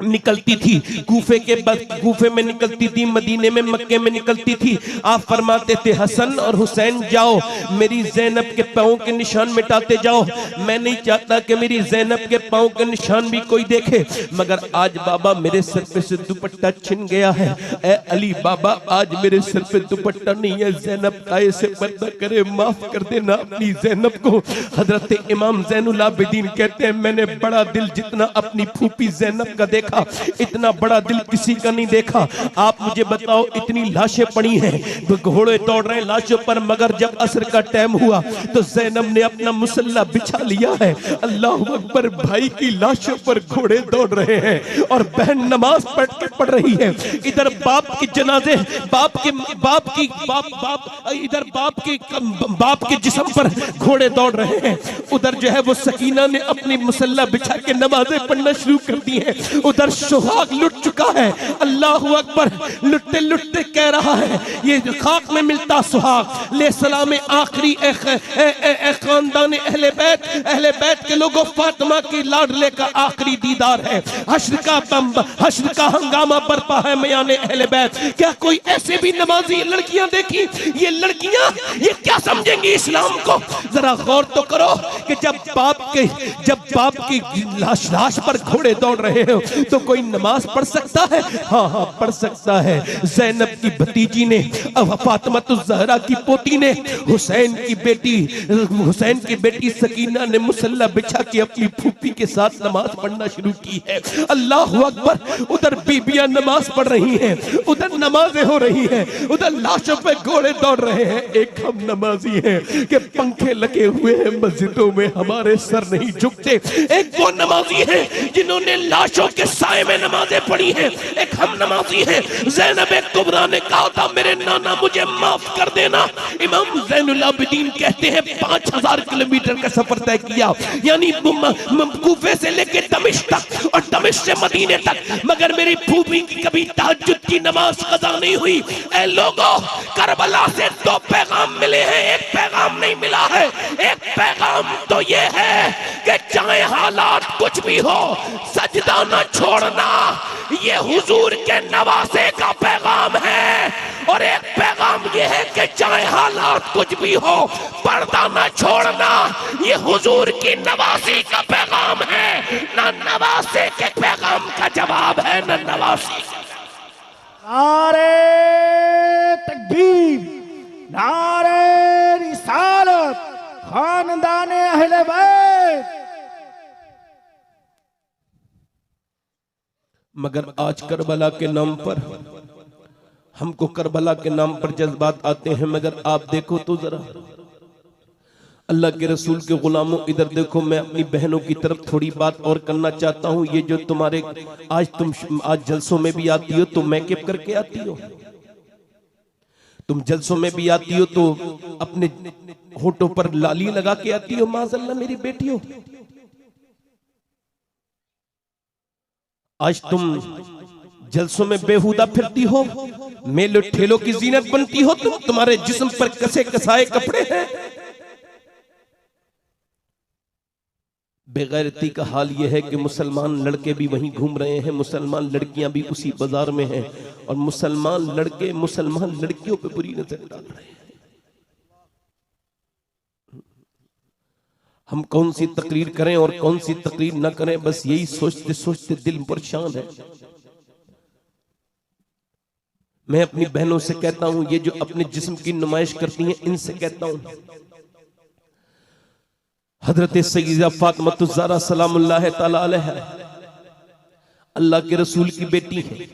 निकलती थी, कूफे में निकलती थी, मदीने में, मक्के में निकलती थी, आप फरमाते थे, हसन और हुसैन जाओ, मेरी ज़ैनब के पाँव के निशान मिटाते जाओ। मैं नहीं चाहता कि मेरी ज़ैनब के पाँव के निशान भी कोई देखे, मगर आज बाबा मेरे सर पे से दुपट्टा छिन गया है। ए अली बाबा, आज मेरे सर पे दुपट्टा नहीं है, ज़ैनब काये से पर्दा करे, माफ कर देना अपनी ज़ैनब को। हजरत इमाम ज़ैनुल आबिदीन कहते हैं, मैंने बड़ा दिल जितना अपनी फूफी ज़ैनब का देखा, इतना बड़ा दिल किसी का नहीं देखा। आप मुझे बताओ, इतनी लाशें पड़ी हैं, घोड़े दौड़ रहे हैं लाशों पर, मगर जब असर का टाइम हुआ तो ज़ैनब ने अपना मुसल्ला बिछा लिया है। अल्लाह अकबर, भाई की लाशों पर घोड़े दौड़ रहे हैं और बहन नमाज पढ़ रही है। इधर बाप के जनाजे, बाप के जिस्म पर घोड़े दौड़ रहे हैं। उधर जो है वो सकीना ने अपनी मुसल्ला बिछा के नमाजें पढ़ना शुरू कर दी है। उधर सुहाग लुट चुका है। अल्लाह अकबर, लुटते लुटते कह रहा है, ये खाक में मिलता सुहाग ले सलाम आखिरी खानदान अहले बैत के लोगों, फातिमा की लाडले का आखिरी दीदार है। हश्र का हंगामा बरपा है मयाने अहले बैत। क्या कोई ऐसे भी नमाजी लड़कियां देखी? ये लड़कियां ये क्या समझेंगी इस्लाम को? जरा गौर तो करो कि जब बाप की लाश पर घोड़े दौड़ रहे हो तो कोई नमाज पढ़ सकता है? हाँ, पढ़ सकता है। ज़ैनब की भतीजी ने, फातिमा ज़हरा की पोती ने, हुसैन की बेटी सकीना ने मुसल्ला बिछा के अपनी फूफी के साथ नमाज पढ़ना शुरू की है। अल्लाह अकबर, उधर बीबियां नमाज पढ़ रही हैं, उधर नमाजें हो रही हैं, उधर लाशों पे घोड़े दौड़ रहे हैं। एक हम नमाजी हैं कि पंखे लगे हुए हैं मस्जिदों में, हमारे सर नहीं झुकते। एक वो नमाजी हैं जिन्होंने लाशों के साए में नमाजें पढ़ी हैं। एक हम नमाजी हैं। ज़ैनब कुबरा ने कहा था, मेरे नाना मुझे माफ कर देना। इमाम ज़ैनुल आबिदीन कहते हैं 5000 किलोमीटर का सफर तय किया, यानी कूफे से लेकर दमिश्क तक और दमिश्क से मदीने तक, मगर मेरी फूफी की कभी तहज्जुद की नमाज कज़ा नहीं हुई। ऐ लोगों, करबला से 2 पैगाम मिले हैं, एक पैगाम नहीं मिला है। एक पैगाम तो ये है कि चाहे हालात कुछ भी हो, सजदा न छोड़ना, ये हुजूर के नवासे का पैगाम है। और एक पैगाम ये है कि चाहे हालात कुछ भी हो, पर्दा न छोड़ना, ये हुजूर की नवासी का पैगाम है। ना नवासे के पैगाम का जवाब है, ना नवासी। नारे तकबीर, नारे रिसालत, खानदाने अहले बैत। मगर आज करबला के नाम पर, हमको करबला के नाम पर जज्बात आते हैं, मगर आप देखो तो जरा, अल्लाह के रसूल के गुलामों, इधर देखो। मैं अपनी बहनों की तरफ थोड़ी बात और करना चाहता हूँ। ये जो तुम्हारे आज जलसों में भी आती हो तो मेकअप करके आती हो, तुम जलसों में भी आती हो तो अपने होठों पर लाली लगा के आती हो। माज़अल्लाह मेरी बेटियों, आज तुम जलसों में बेहुदा फिरती हो, मेले ठेलों की जीनत बनती हो, तुम्हारे जिस्म पर कसे कसाए कपड़े हैं। बेगैरती का हाल यह है कि मुसलमान लड़के भी वहीं घूम रहे हैं, मुसलमान लड़कियां भी उसी बाजार में हैं, और मुसलमान लड़के मुसलमान लड़कियों पे बुरी नजर डाल रहे हैं। हम कौन सी तकरीर करें और कौन सी तकरीर न करें, बस यही सोचते सोचते दिल परेशान है। मैं अपनी बहनों से कहता हूं, ये जो अपने जिस्म की नुमाइश करती हैं, इनसे कहता हूं, हजरत सय्यदा फातिमा ज़हरा सलामुल्लाह तआला अलैहा अल्लाह के रसूल की बेटी है,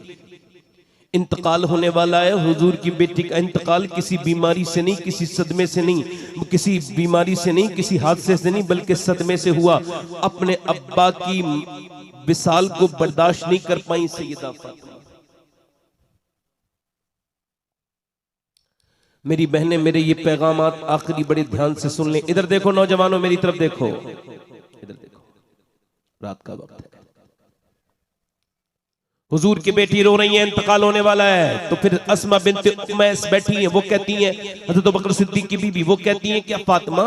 इंतकाल होने वाला है। हुजूर की बेटी का इंतकाल किसी बीमारी से नहीं, किसी सदमे से नहीं, किसी बीमारी से नहीं, किसी हादसे से नहीं, बल्कि सदमे से हुआ। अपने अब्बा की विसाल को बर्दाश्त नहीं कर पाई सय्यदा फातिमा। मेरी बहनें, मेरे ये पैगामात आखिरी बड़े ध्यान से सुन लें। इधर देखो नौजवानों, मेरी तरफ देखो, इधर देखो, रात का वक्त है, हुजूर की बेटी रो रही है, इंतकाल होने वाला है। तो फिर अस्मा बिन्त उमैस बैठी है, वो कहती है, हज़रत अबू बकर सिद्दीक की बीबी, वो कहती है, क्या फातिमा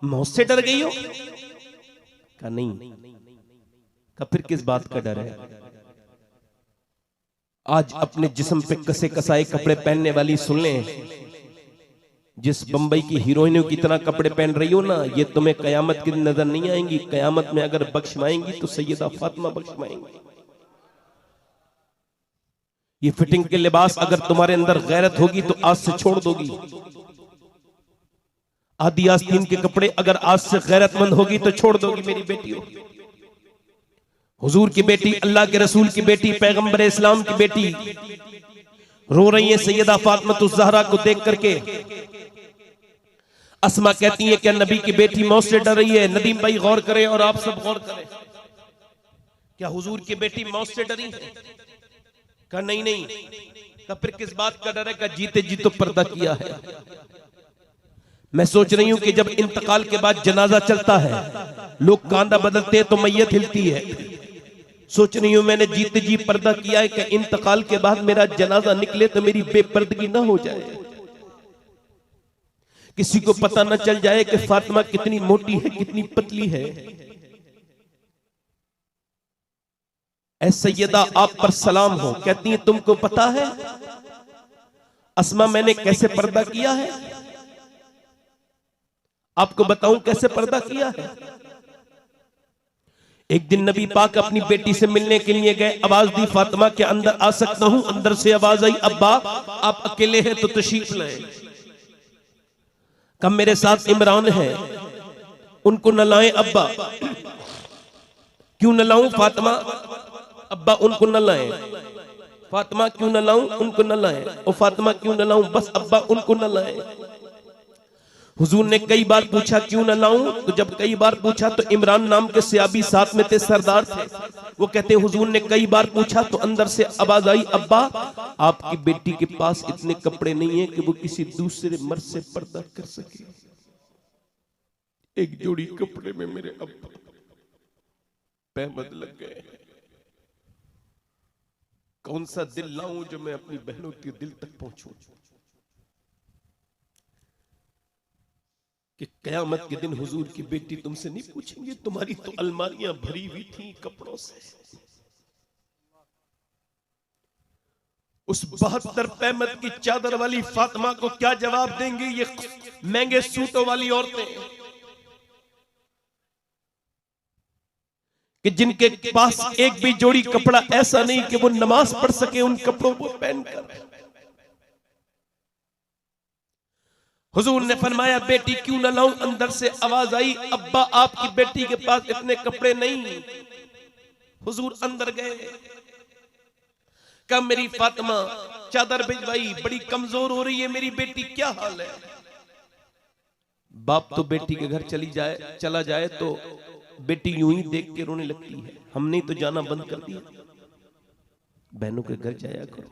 मौत से डर गई हो? कहा नहीं। कहा फिर किस बात का डर है? आज अपने जिस्म पे कसे कसाए कपड़े पहनने वाली सुन लें, जिस बंबई की हीरोइनों की तरह कपड़े पहन रही हो ना, ये तुम्हें कयामत की नजर नहीं आएंगी। कयामत में अगर बख्शवाएंगी तो सैयदा फातिमा बख्शवाएंगी। ये फिटिंग के लिबास अगर तुम्हारे अंदर गैरत होगी तो आज से छोड़ दोगी। आदि आस्तीन के कपड़े अगर आज से गैरतमंद होगी तो छोड़ दोगी मेरी बेटियों। हुजूर की बेटी, अल्लाह के रसूल की बेटी, पैगंबर इस्लाम की बेटी रो रही है सैयदा फातिमा ज़हरा को देख करके। अस्मा कहती है, क्या नबी की बेटी मौत से डर रही है? नदीम भाई गौर करें और आप सब गौर करें, क्या हुजूर की बेटी मौत से डरी है? कहा नहीं नहीं। कहा फिर किस बात का डर है? कहा जीते जी तो पर्दा किया है। मैं सोच रही हूं कि जब इंतकाल के बाद जनाजा चलता है, लोग कांधा बदलते हैं तो मैयत हिलती है। सोच रही हूं मैंने जीते जी पर्दा किया है कि इंतकाल के बाद मेरा जनाजा निकले तो मेरी बेपर्दगी ना हो जाए, किसी को पता न चल जाए कि फातिमा कितनी मोटी है, कितनी पतली है। ऐ सैयदा, आप पर सलाम हो। कहती है, तुमको पता है अस्मा मैंने कैसे पर्दा किया है? आपको बताऊं कैसे पर्दा किया है? एक दिन नबी पाक अपनी बेटी से मिलने के लिए गए, आवाज दी, फातिमा के अंदर आ सकता हूं? अंदर से आवाज आई, अब्बा आप अकेले हैं तो तशरीफ लाएं। कब मेरे साथ इमरान है, उनको न लाएं अब्बा। क्यों न लाऊं फातिमा? अब्बा उनको न लाएं। फातिमा क्यों न लाऊं? उनको न लाएं। और फातिमा क्यों न लाऊं? बस अब्बा उनको न लाएं। हुजूर ने कई बार पूछा क्यों न लाऊं? तो जब कई बार पूछा तो इमरान नाम के सयाबी साथ में थे, सरदार थे, वो कहते हुजूर ने कई बार पूछा तो अंदर से आवाज आई, अब्बा आपकी बेटी के पास इतने कपड़े नहीं है कि वो किसी दूसरे मर्द से पर्दा कर सके। एक जोड़ी कपड़े में मेरे अब्बा पैमद लग गए। कौन सा दिल लाऊं जो मैं अपनी बहनों के दिल तक पहुंचूं कि कयामत के दिन हुजूर की बेटी तुमसे नहीं पूछेंगे, तुम्हारी तो अलमारियां भरी हुई थी कपड़ों से। उस 72 पैमद की चादर वाली फातिमा को क्या जवाब देंगे ये महंगे सूटों वाली औरतें कि जिनके पास एक भी जोड़ी कपड़ा ऐसा नहीं कि वो नमाज पढ़ सके उन कपड़ों को पहनकर। हुजूर ने फरमाया, बेटी क्यों न लाऊं? अंदर से आवाज आई, अब्बा आपकी बेटी के पास इतने कपड़े नहीं। हुजूर अंदर गए, कहा मेरी फातिमा चादर भिजवाई, बड़ी कमजोर हो रही है मेरी बेटी, क्या हाल है? बाप तो बेटी के घर चला जाए तो बेटी यूं ही देख के रोने लगती है। हमने तो जाना बंद कर दिया। बहनों के घर जाया करो।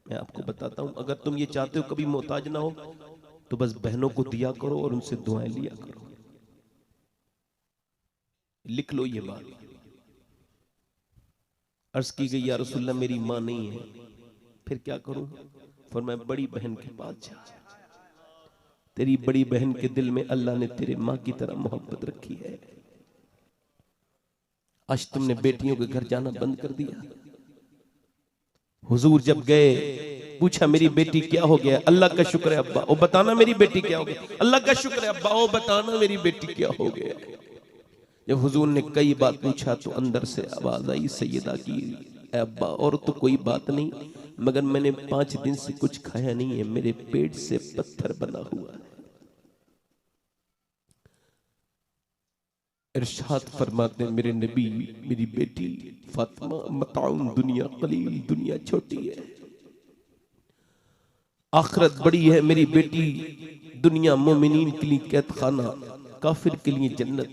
मैं आपको बताता हूं, अगर तुम ये चाहते हो कभी मोहताज ना हो तो बस बहनों को दिया करो और उनसे दुआएं लिया करो। लिख लो ये बात। अर्ज की गई, या रसूलल्लाह मेरी मां नहीं है, फिर क्या करूं? फरमाया, बड़ी बहन के पास जा। तेरी बड़ी बहन के दिल में अल्लाह ने तेरे मां की तरह मोहब्बत रखी है। आज तुमने बेटियों के घर जाना बंद कर दिया। हुजूर जब गए, पूछा मेरी बेटी क्या हो गया? अल्लाह का शुक्र है अब्बा, ओ बताना मेरी बेटी क्या हो गया। अल्लाह का शुक्र है अब्बा, ओ बताना मेरी बेटी क्या हो गया। जब हुजूर ने कई बार पूछा तो अंदर से आवाज आई सैयदा की, अब्बा और तो कोई बात नहीं, मगर मैंने 5 दिन से कुछ खाया नहीं है, मेरे पेट से पत्थर बना हुआ है। इरशाद फरमाते मेरे नबी, मेरी बेटी फातिमा, मताउन दुनिया कलील, दुनिया छोटी है, आखिरत बड़ी है। मेरी बेटी, दुनिया मोमिनीन के लिए कैद खाना, काफिर के लिए जन्नत।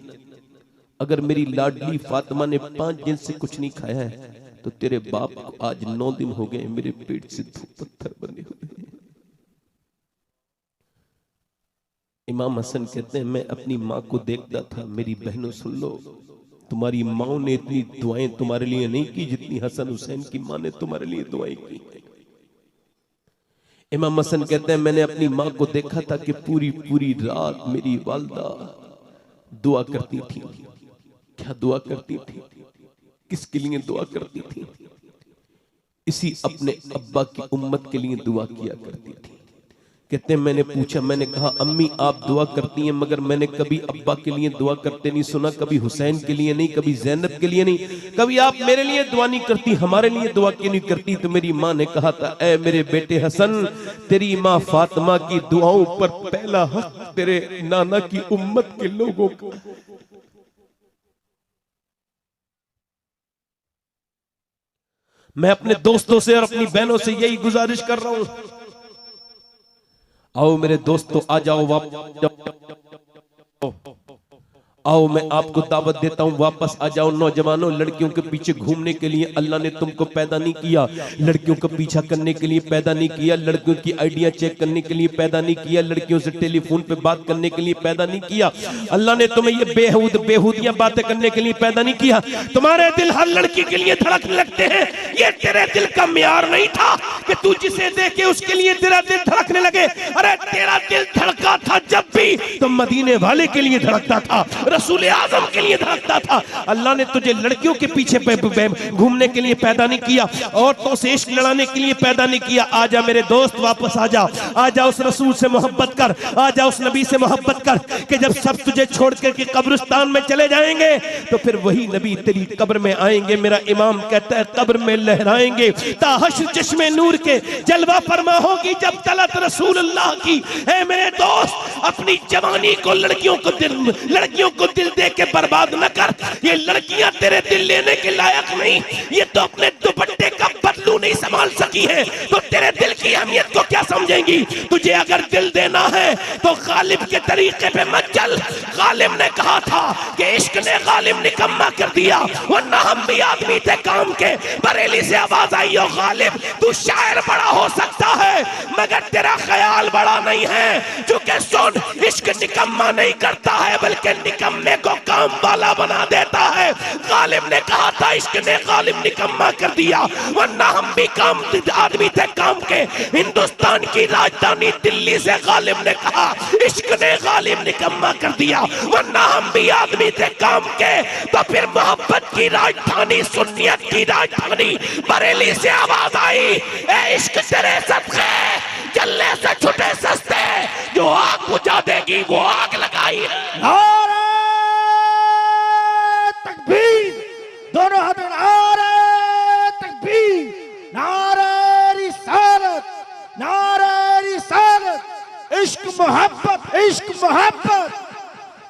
अगर मेरी लाडली फातिमा ने 5 दिन से कुछ नहीं खाया है तो तेरे बाप को आज 9 दिन हो गए मेरे पेट से 2 पत्थर बने हुए हैं। इमाम हसन कहते हैं मैं अपनी माँ को देखता था, मेरी बहनों सुन लो, तुम्हारी माँ ने इतनी दुआएं तुम्हारे लिए नहीं की जितनी हसन हुसैन की माँ ने तुम्हारे लिए दुआएं की। इमाम हसन कहते हैं मैंने अपनी माँ को देखा था कि पूरी पूरी रात मेरी वालदा दुआ करती थी। क्या दुआ करती थी, किसके लिए दुआ करती थी? इसी अपने अब्बा की उम्मत के लिए दुआ किया करती थी। कहते हैं मैंने पूछा, मैंने कहा अम्मी आप दुआ करती हैं मगर मैंने कभी अब्बा के लिए दुआ करते नहीं सुना, कभी हुसैन के लिए नहीं, कभी ज़ैनब के लिए नहीं, कभी आप मेरे लिए दुआ नहीं करती, हमारे लिए दुआ क्यों नहीं करती? तो मेरी माँ ने कहा था ऐ मेरे बेटे हसन, तेरी माँ फातिमा की दुआओं पर पहला हक तेरे नाना की उम्मत के लोगों को। मैं अपने दोस्तों से और अपनी बहनों से यही गुजारिश कर रहा हूं, आओ मेरे दोस्तों आ जाओ, आओ मैं आपको दावत देता हूं, वापस आ जाओ नौजवानों। लड़कियों के पीछे घूमने के लिए अल्लाह ने तुमको पैदा नहीं किया, लड़कियों का पीछा करने के लिए पैदा नहीं किया, लड़कियों की आइडिया चेक करने के लिए पैदा नहीं किया, लड़कियों से टेलीफोन पे बात करने के लिए पैदा नहीं किया। अल्लाह ने तुम्हें ये बेहूदियां बातें करने के लिए पैदा नहीं किया। तुम्हारे दिल हर लड़की के लिए धड़कने लगते हैं, ये तेरे दिल का म्यार नहीं था कि तू जिसे देखे उसके लिए तेरा दिल धड़कने लगे। अरे तेरा दिल धड़का था जब भी तो मदीने वाले के लिए धड़कता था, रसूल आजम के लिए धड़कता था। अल्लाह ने तुझे लड़कियों के पीछे घूमने के लिए पैदा नहीं किया, औरतों से इश्क लड़ाने के लिए पैदा नहीं किया। आजा मेरे दोस्त वापस आ जा, आजा उस रसूल से मोहब्बत कर, आजा उस नबी से मोहब्बत कर कि जब सब तुझे छोड़ के कब्रिस्तान में चले जाएंगे तो फिर वही नबी तेरी कब्र में आएंगे। मेरा इमाम कहता है कब्र में लहराएंगे ताहश्र चश्मे नूर के जलवा फरमा होगी जब तलत रसूलुल्लाह की। ऐ मेरे दोस्त अपनी जवानी को लड़कियों को दिल दे के बर्बाद न कर। ये लड़कियां तेरे दिल लेने के लायक नहीं, ये तो अपने दुपट्टे का बदलू नहीं संभाल सकी है, तो तेरे दिल की अहमियत को क्या समझेंगी? तुझे अगर दिल देना है तो गालिब के तरीके पे मत चल। गालिब ने कहा था कि इश्क ने गालिब निकम्मा कर दिया, वरना हम भी आदमी थे काम के। बरेली से आवाज आई हो गालिब तू शायर बड़ा हो सकता है मगर तेरा ख्याल बड़ा नहीं है, चूंकि सुन इश्क निकम्मा नहीं करता है बल्कि निकम्मे को काम वाला बना देता है। गालिब ने कहा था इश्क ने गालिब निकम्मा कर दिया, वरना हम भी काम आदमी थे काम के। हिंदुस्तान की राजधानी दिल्ली से गालिब ने कहा इश्क ने गालिब निकम्मा कर दिया, वरना हम भी आदमी थे काम के। तो फिर मोहब्बत की राजधानी सुन्नियत की राजधानी बरेली से आवाज आई ए इश्क तेरे सदके जलने से छुटे सस्ते, जो आग बुझा देगी वो आग लगाई है। नारे तकबीर, दोनों हाथ में नारे तकबीर, नारे रिसालत, नारे रिसालत। इश्क मोहब्बत, इश्क मोहब्बत,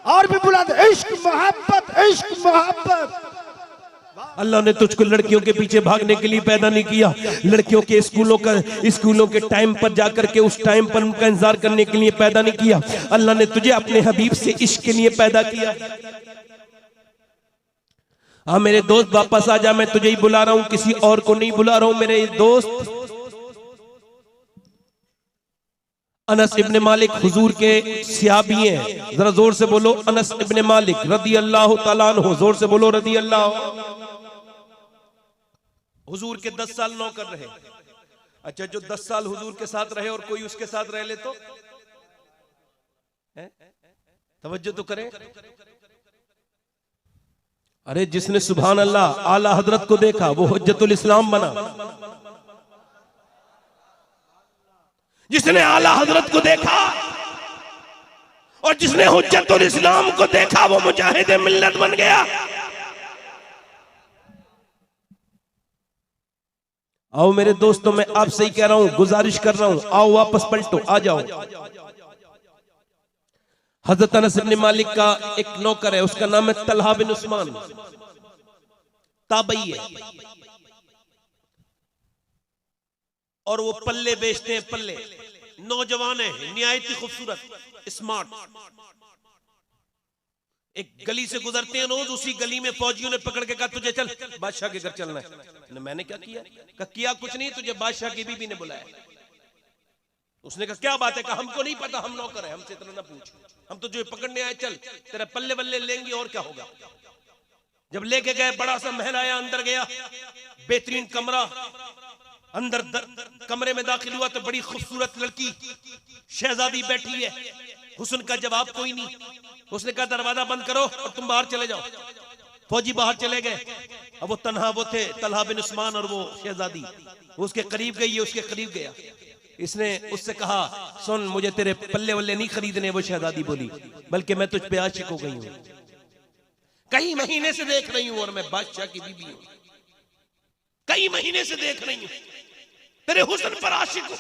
और भी बुलंद इश्क मोहब्बत, इश्क मोहब्बत। अल्लाह ने तुझको लड़कियों के पीछे भागने के लिए पैदा नहीं किया, लड़कियों के स्कूलों के टाइम पर जाकर के उस टाइम पर उनका इंतजार करने के लिए पैदा नहीं किया। अल्लाह ने तुझे अपने हबीब से इश्क के लिए पैदा किया। हाँ मेरे दोस्त वापस आ जा, मैं तुझे ही बुला रहा हूं, किसी और को नहीं बुला रहा हूं मेरे दोस्त। अनस इब्ने मालिक हुजूर के सहाबी हैं, जरा जोर से बोलो अनस इब्ने मालिक रदी अल्लाह तआला अन्हु, जोर से बोलो रदी अल्लाह। हुजूर के 10 साल नौकर रहे। अच्छा जो 10 साल हुजूर के साथ रहे और कोई उसके साथ रह ले तो तवज्जो तो करें। अरे जिसने सुभान अल्लाह आला हजरत को देखा वो हुज्जतुल इस्लाम बना, जिसने आला हजरत को देखा और जिसने हुज्जतुल इस्लाम को देखा वो मुजाहिद मिल्लत बन गया। आओ मेरे दोस्तों मैं आपसे ही कह रहा हूं, गुजारिश कर रहा हूं, आओ वापस पलटो, आ जाओ। हजरत अनस इब्न मालिक का एक नौकर है, उसका नाम है तलहा बिन उस्मान, ताबई है, और वो पल्ले बेचते हैं। पल्ले नौजवान है, निहायत खूबसूरत, स्मार्ट। एक गली से गुजरते हैं रोज, उसी गली में फौजियों ने पकड़ के कहा तुझे चल बादशाह के घर चलना है। मैंने क्या किया? कहा किया कुछ नहीं, तुझे बादशाह की बीबी ने बुलाया। उसने कहा क्या बात है? कहा हमको नहीं पता, हम नौकर हैं, हमसे इतना ना पूछ, हम तो जो पकड़ने आए, चल तेरे पल्ले बल्ले लेंगे और क्या होगा। जब लेके गए बड़ा सा महल आया, अंदर गया, बेहतरीन कमरा, अंदर कमरे में दाखिल हुआ तो बड़ी खूबसूरत लड़की शहजादी बैठी है, हुस्न का जवाब कोई नहीं। उसने कहा दरवाजा बंद करो और तुम बाहर चले जाओ। फौजी बाहर चले गए, अब वो तन्हा वो थे तलहा बिन उस्मान और वो शहजादी, उसके करीब गई, ये उसके करीब गया। इसने उससे कहा सुन मुझे तेरे पल्ले वल्ले नहीं खरीदने। वो शहजादी बोली बल्कि मैं तुझ पे आशिक हो गई हूं, कई महीने से देख रही हूं और मैं बादशाह की बीबी हूं, कई महीने से देख रही हूं, तेरे हुस्न पर आशिक हूं,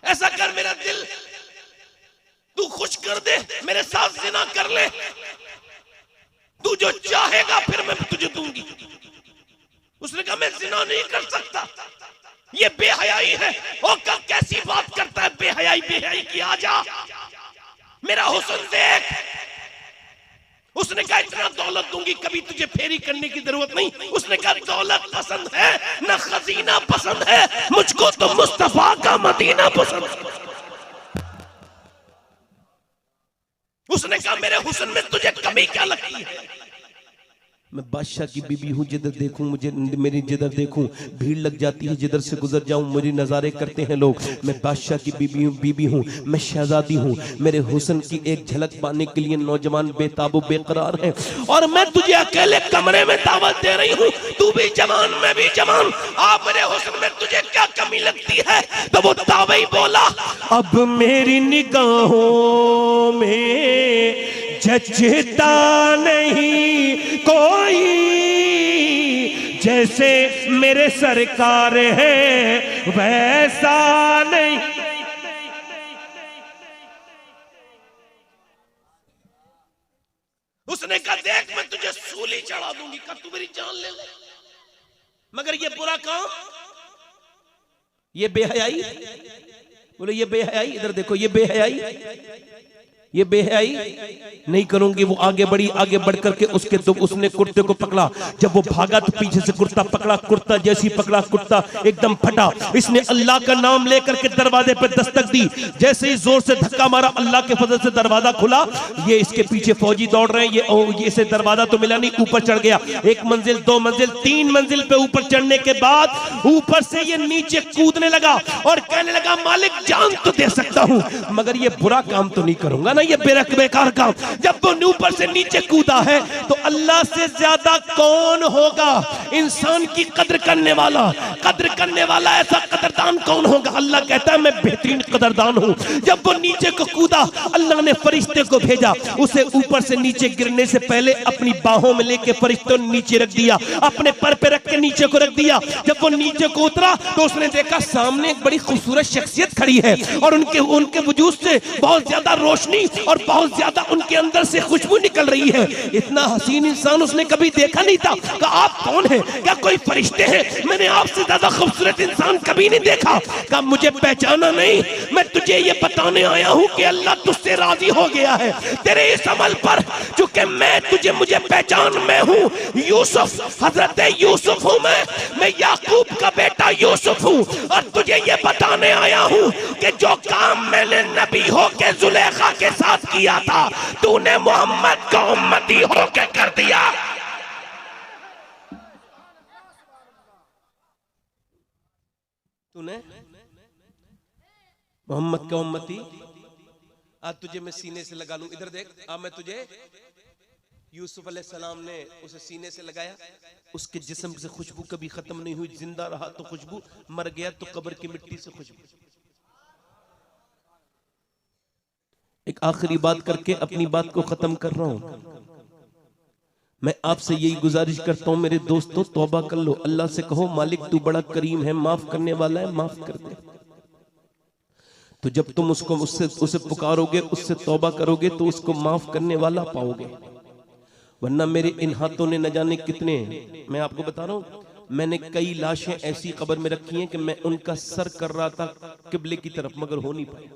ऐसा कर मेरा दिल तू खुश कर दे, मेरे साथ जिना कर ले, तू जो चाहेगा फिर मैं तुझे दूंगी। उसने कहा मैं जिना नहीं कर सकता, ये बेहयाई है। ओ कैसी बात करता है, बेहयाई बेहयाई की, आजा मेरा हुस्न देख। उसने कहा इतना दौलत दूंगी कभी तुझे फेरी करने की जरूरत नहीं। उसने कहा दौलत पसंद है ना खजीना पसंद है, मुझको तो मुस्तफा का मदीना पसंद है। उसने कहा मेरे हुस्न में तुझे कमी क्या लगती है? मैं बादशाह की बीबी हूँ, जिधर देखूं मुझे मेरी जिधर देखूं भीड़ लग जाती है, जिधर से गुजर जाऊं मेरी नजारे करते हैं लोग। मैं बादशाह की बीबी हूँ, मैं शहजादी हूँ। मेरे हुस्न की एक झलक पाने के लिए नौजवान बेताबो बेकरार हैं और मैं तुझे अकेले कमरे में दावत दे रही हूँ। तू भी जवान मैं भी जवान, आप मेरे हुस्न में तुझे क्या कमी लगती है? तो वो ताबई बोला अब मेरी निगाहों में जचता नहीं कोई, जैसे मेरे सरकार है वैसा नहीं। उसने कहा देख मैं तुझे सूली चढ़ा दूंगी, कब तू मेरी जान ले ले, मगर ये बुरा काम, ये बेहयाई, बोले ये बेहयाई, इधर देखो ये बेहयाई, ये बेहयाई नहीं करूंगी। वो आगे बढ़ी, आगे बढ़ करके उसके तो उसने कुर्ते को पकड़ा, जब वो भागा तो पीछे से कुर्ता पकड़ा, कुर्ता जैसी पकड़ा कुर्ता एकदम फटा। इसने अल्लाह का नाम लेकर के दरवाजे पर दस्तक दी, जैसे ही जोर से धक्का मारा अल्लाह के फजल से दरवाजा खुला। ये इसके पीछे फौजी दौड़ रहे हैं, ये इसे दरवाजा तो मिला नहीं, ऊपर चढ़ गया, एक मंजिल दो मंजिल तीन मंजिल पे ऊपर चढ़ने के बाद ऊपर से ये नीचे कूदने लगा और कहने लगा मालिक जान तो दे सकता हूं मगर ये बुरा काम तो नहीं करूंगा ना, ये बेकार काम। जब वो ऊपर से नीचे कूदा है तो अल्लाह से ज्यादा कौन होगा इंसान की कद्र करने वाला ऐसा कदरदान कौन होगा? अल्लाह कहता है मैं बेहतरीन कदरदान हूं। जब वो नीचे को कूदा अल्लाह ने फरिश्ते को भेजा, उसे ऊपर से नीचे गिरने से पहले अपनी बाहों में लेके फरिश्तों ने नीचे रख दिया, अपने पर पे रख के नीचे को रख दिया। जब वो नीचे को उतरा तो उसने देखा सामने एक बड़ी खूबसूरत शख्सियत खड़ी है और उनके वजूद से बहुत ज्यादा रोशनी और बहुत ज्यादा उनके अंदर से खुशबू निकल रही है। इतना हसीन इंसान उसने कभी देखा नहीं था। कहा आप कौन हैं? क्या कोई फरिश्ते हैं? मैंने आपसे ज्यादा खूबसूरत इंसान कभी नहीं देखा। कहा मुझे पहचाना नहीं, मैं तुझे ये बताने आया हूं कि अल्लाह तुझसे राजी हो गया है तेरे इस अमल पर, चूंकि मुझे पहचान में हूं यूसुफ, हजरत यूसुफ हूं मैं याकूब का बेटा यूसुफ हूं और तुझे ये बताने आया हूं कि जो काम मैंने नबी हो के जुलेखा के साथ किया था तूने मोहम्मद का उम्मती होके कर दिया। तूने मोहम्मद का उम्मती, आज तुझे मैं सीने से लगा लूं। इधर देख, अब मैं तुझे यूसुफ अलैहिस्सलाम ने उसे सीने से लगाया, उसके जिस्म से खुशबू कभी खत्म नहीं हुई, जिंदा रहा तो खुशबू, मर गया तो कब्र की मिट्टी से खुशबू। एक आखिरी बात करके अपनी बात को खत्म कर रहा हूं। मैं आपसे यही गुजारिश करता हूं मेरे दोस्तों, तौबा कर लो, अल्लाह से कहो मालिक तू बड़ा करीम है, माफ करने वाला है, माफ कर दे। तो जब तुम उसे पुकारोगे, उससे तौबा करोगे तो उसको माफ करने वाला पाओगे। वरना मेरे इन हाथों ने न जाने कितने, मैं आपको बता रहा हूं, मैंने कई लाशें ऐसी कब्र में रखी हैं कि मैं उनका सर कर रहा था किबले की तरफ मगर हो नहीं पाया।